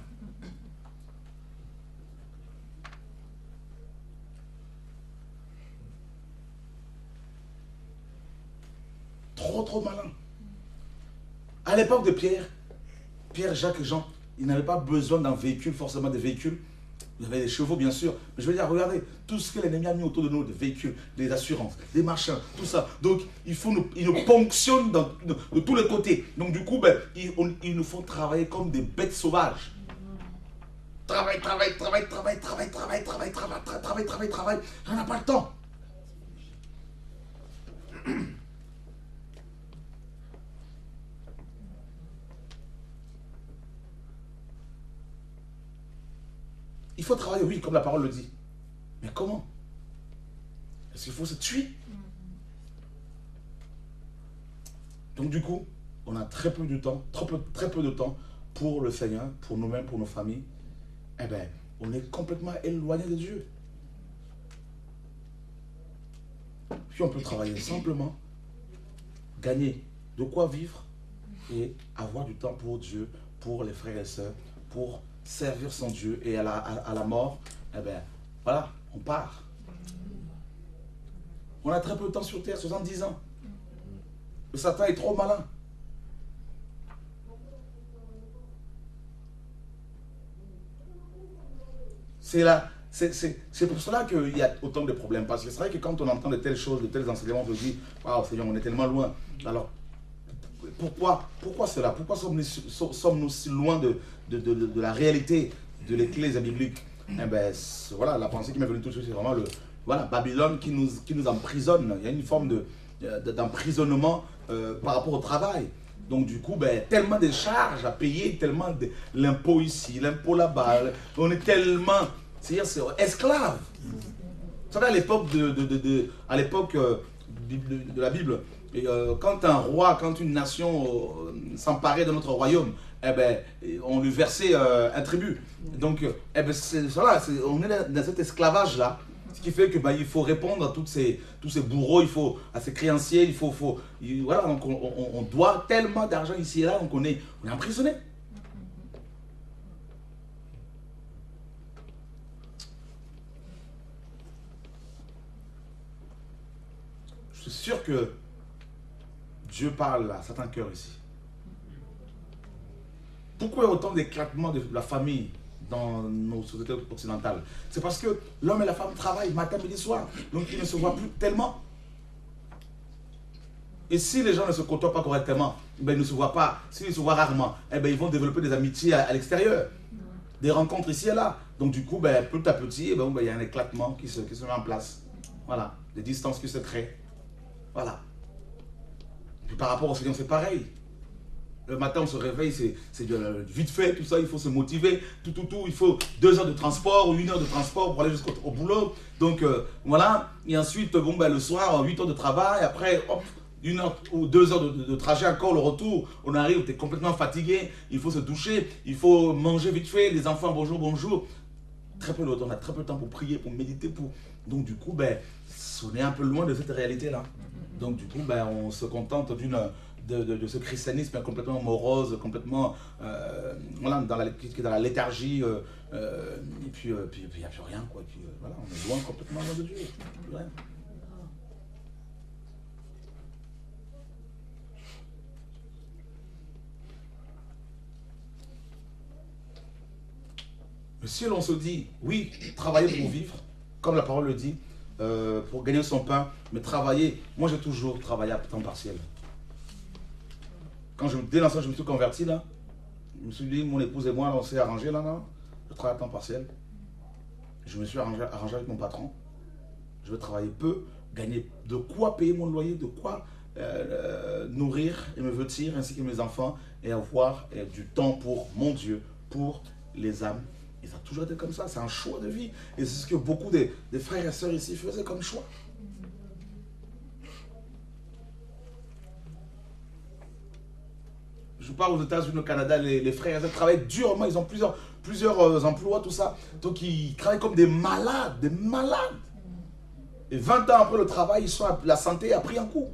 Trop malin. À l'époque de Pierre, Jacques et Jean, ils n'avaient pas besoin d'un véhicule, forcément des véhicules. Il y avait des chevaux, bien sûr. Mais je veux dire, regardez, tout ce que l'ennemi a mis autour de nous, des véhicules, des assurances, des machins, tout ça. Donc, il nous ponctionne de tous les côtés. Donc, du coup, ils nous font travailler comme des bêtes sauvages. Travail. On n'a pas le temps. Il faut travailler, oui, comme la parole le dit. Mais comment? Est-ce qu'il faut se tuer? Donc du coup, on a très peu de temps, très peu de temps pour le Seigneur, pour nous-mêmes, pour nos familles. Eh bien, on est complètement éloigné de Dieu. Puis on peut travailler simplement, gagner de quoi vivre et avoir du temps pour Dieu, pour les frères et sœurs, pour servir son Dieu, et à la mort, eh bien, voilà, on part. On a très peu de temps sur terre, 70 ans. Le Satan est trop malin. C'est pour cela qu'il y a autant de problèmes. Parce que c'est vrai que quand on entend de telles choses, de tels enseignements, on se dit, waouh, Seigneur, on est tellement loin. Alors, pourquoi cela? Pourquoi sommes-nous si loin de la réalité de l'Église biblique? Eh bien, voilà, la pensée qui m'est venue tout de suite, c'est vraiment Babylone qui nous emprisonne. Il y a une forme d'emprisonnement par rapport au travail. Donc du coup, tellement de charges à payer, tellement de l'impôt ici, l'impôt là-bas. On est tellement, c'est esclave. Vous savez, à l'époque de la Bible, et, quand un roi, quand une nation s'emparait de notre royaume, eh ben, on lui versait un tribut. Donc, on est dans cet esclavage-là. Ce qui fait que il faut répondre à tous ces bourreaux, à ces créanciers, voilà, donc on doit tellement d'argent ici et là, donc on est emprisonné. Je suis sûr que Dieu parle à certains cœurs ici. Pourquoi il y a autant d'éclatement de la famille dans nos sociétés occidentales? C'est parce que l'homme et la femme travaillent matin, midi, soir. Donc ils ne se voient plus tellement. Et si les gens ne se côtoient pas correctement, ils ne se voient pas. S'ils se voient rarement, ils vont développer des amitiés à l'extérieur. Des rencontres ici et là. Donc du coup, petit à petit, il y a un éclatement qui se met en place. Voilà. Des distances qui se créent. Voilà. Puis par rapport au Seigneur, c'est pareil. Le matin, on se réveille, c'est vite fait, tout ça, il faut se motiver, tout. Il faut 2 heures de transport ou 1 heure de transport pour aller jusqu'au boulot. Donc, voilà. Et ensuite, le soir, 8 heures de travail. Après, hop, 1 heure ou 2 heures de trajet encore, le retour. On arrive, tu es complètement fatigué. Il faut se doucher, il faut manger vite fait. Les enfants, bonjour. Très peu de temps, on a très peu de temps pour prier, pour méditer. Donc, du coup, on est un peu loin de cette réalité-là. Donc, du coup, on se contente de ce christianisme complètement morose, complètement dans la léthargie, et puis il n'y a plus rien, quoi. Puis, voilà, on est loin, complètement loin de Dieu. Plus rien. si l'on se dit, oui, travailler pour vivre, comme la parole le dit, pour gagner son pain, mais travailler, moi j'ai toujours travaillé à temps partiel. Dès l'instant je me suis converti là, je me suis dit, mon épouse et moi, on s'est arrangé là, je travaille à temps partiel. Je me suis arrangé avec mon patron. Je vais travailler peu, gagner de quoi payer mon loyer, de quoi nourrir et me vêtir, ainsi que mes enfants, et avoir du temps pour mon Dieu, pour les âmes. Et ça a toujours été comme ça, c'est un choix de vie. Et c'est ce que beaucoup des frères et sœurs ici faisaient comme choix. Je parle aux États-Unis, au Canada, les frères et sœurs travaillent durement, ils ont plusieurs emplois, tout ça. Donc ils travaillent comme des malades, des malades. Et 20 ans après le travail, ils sont la santé a pris un coup.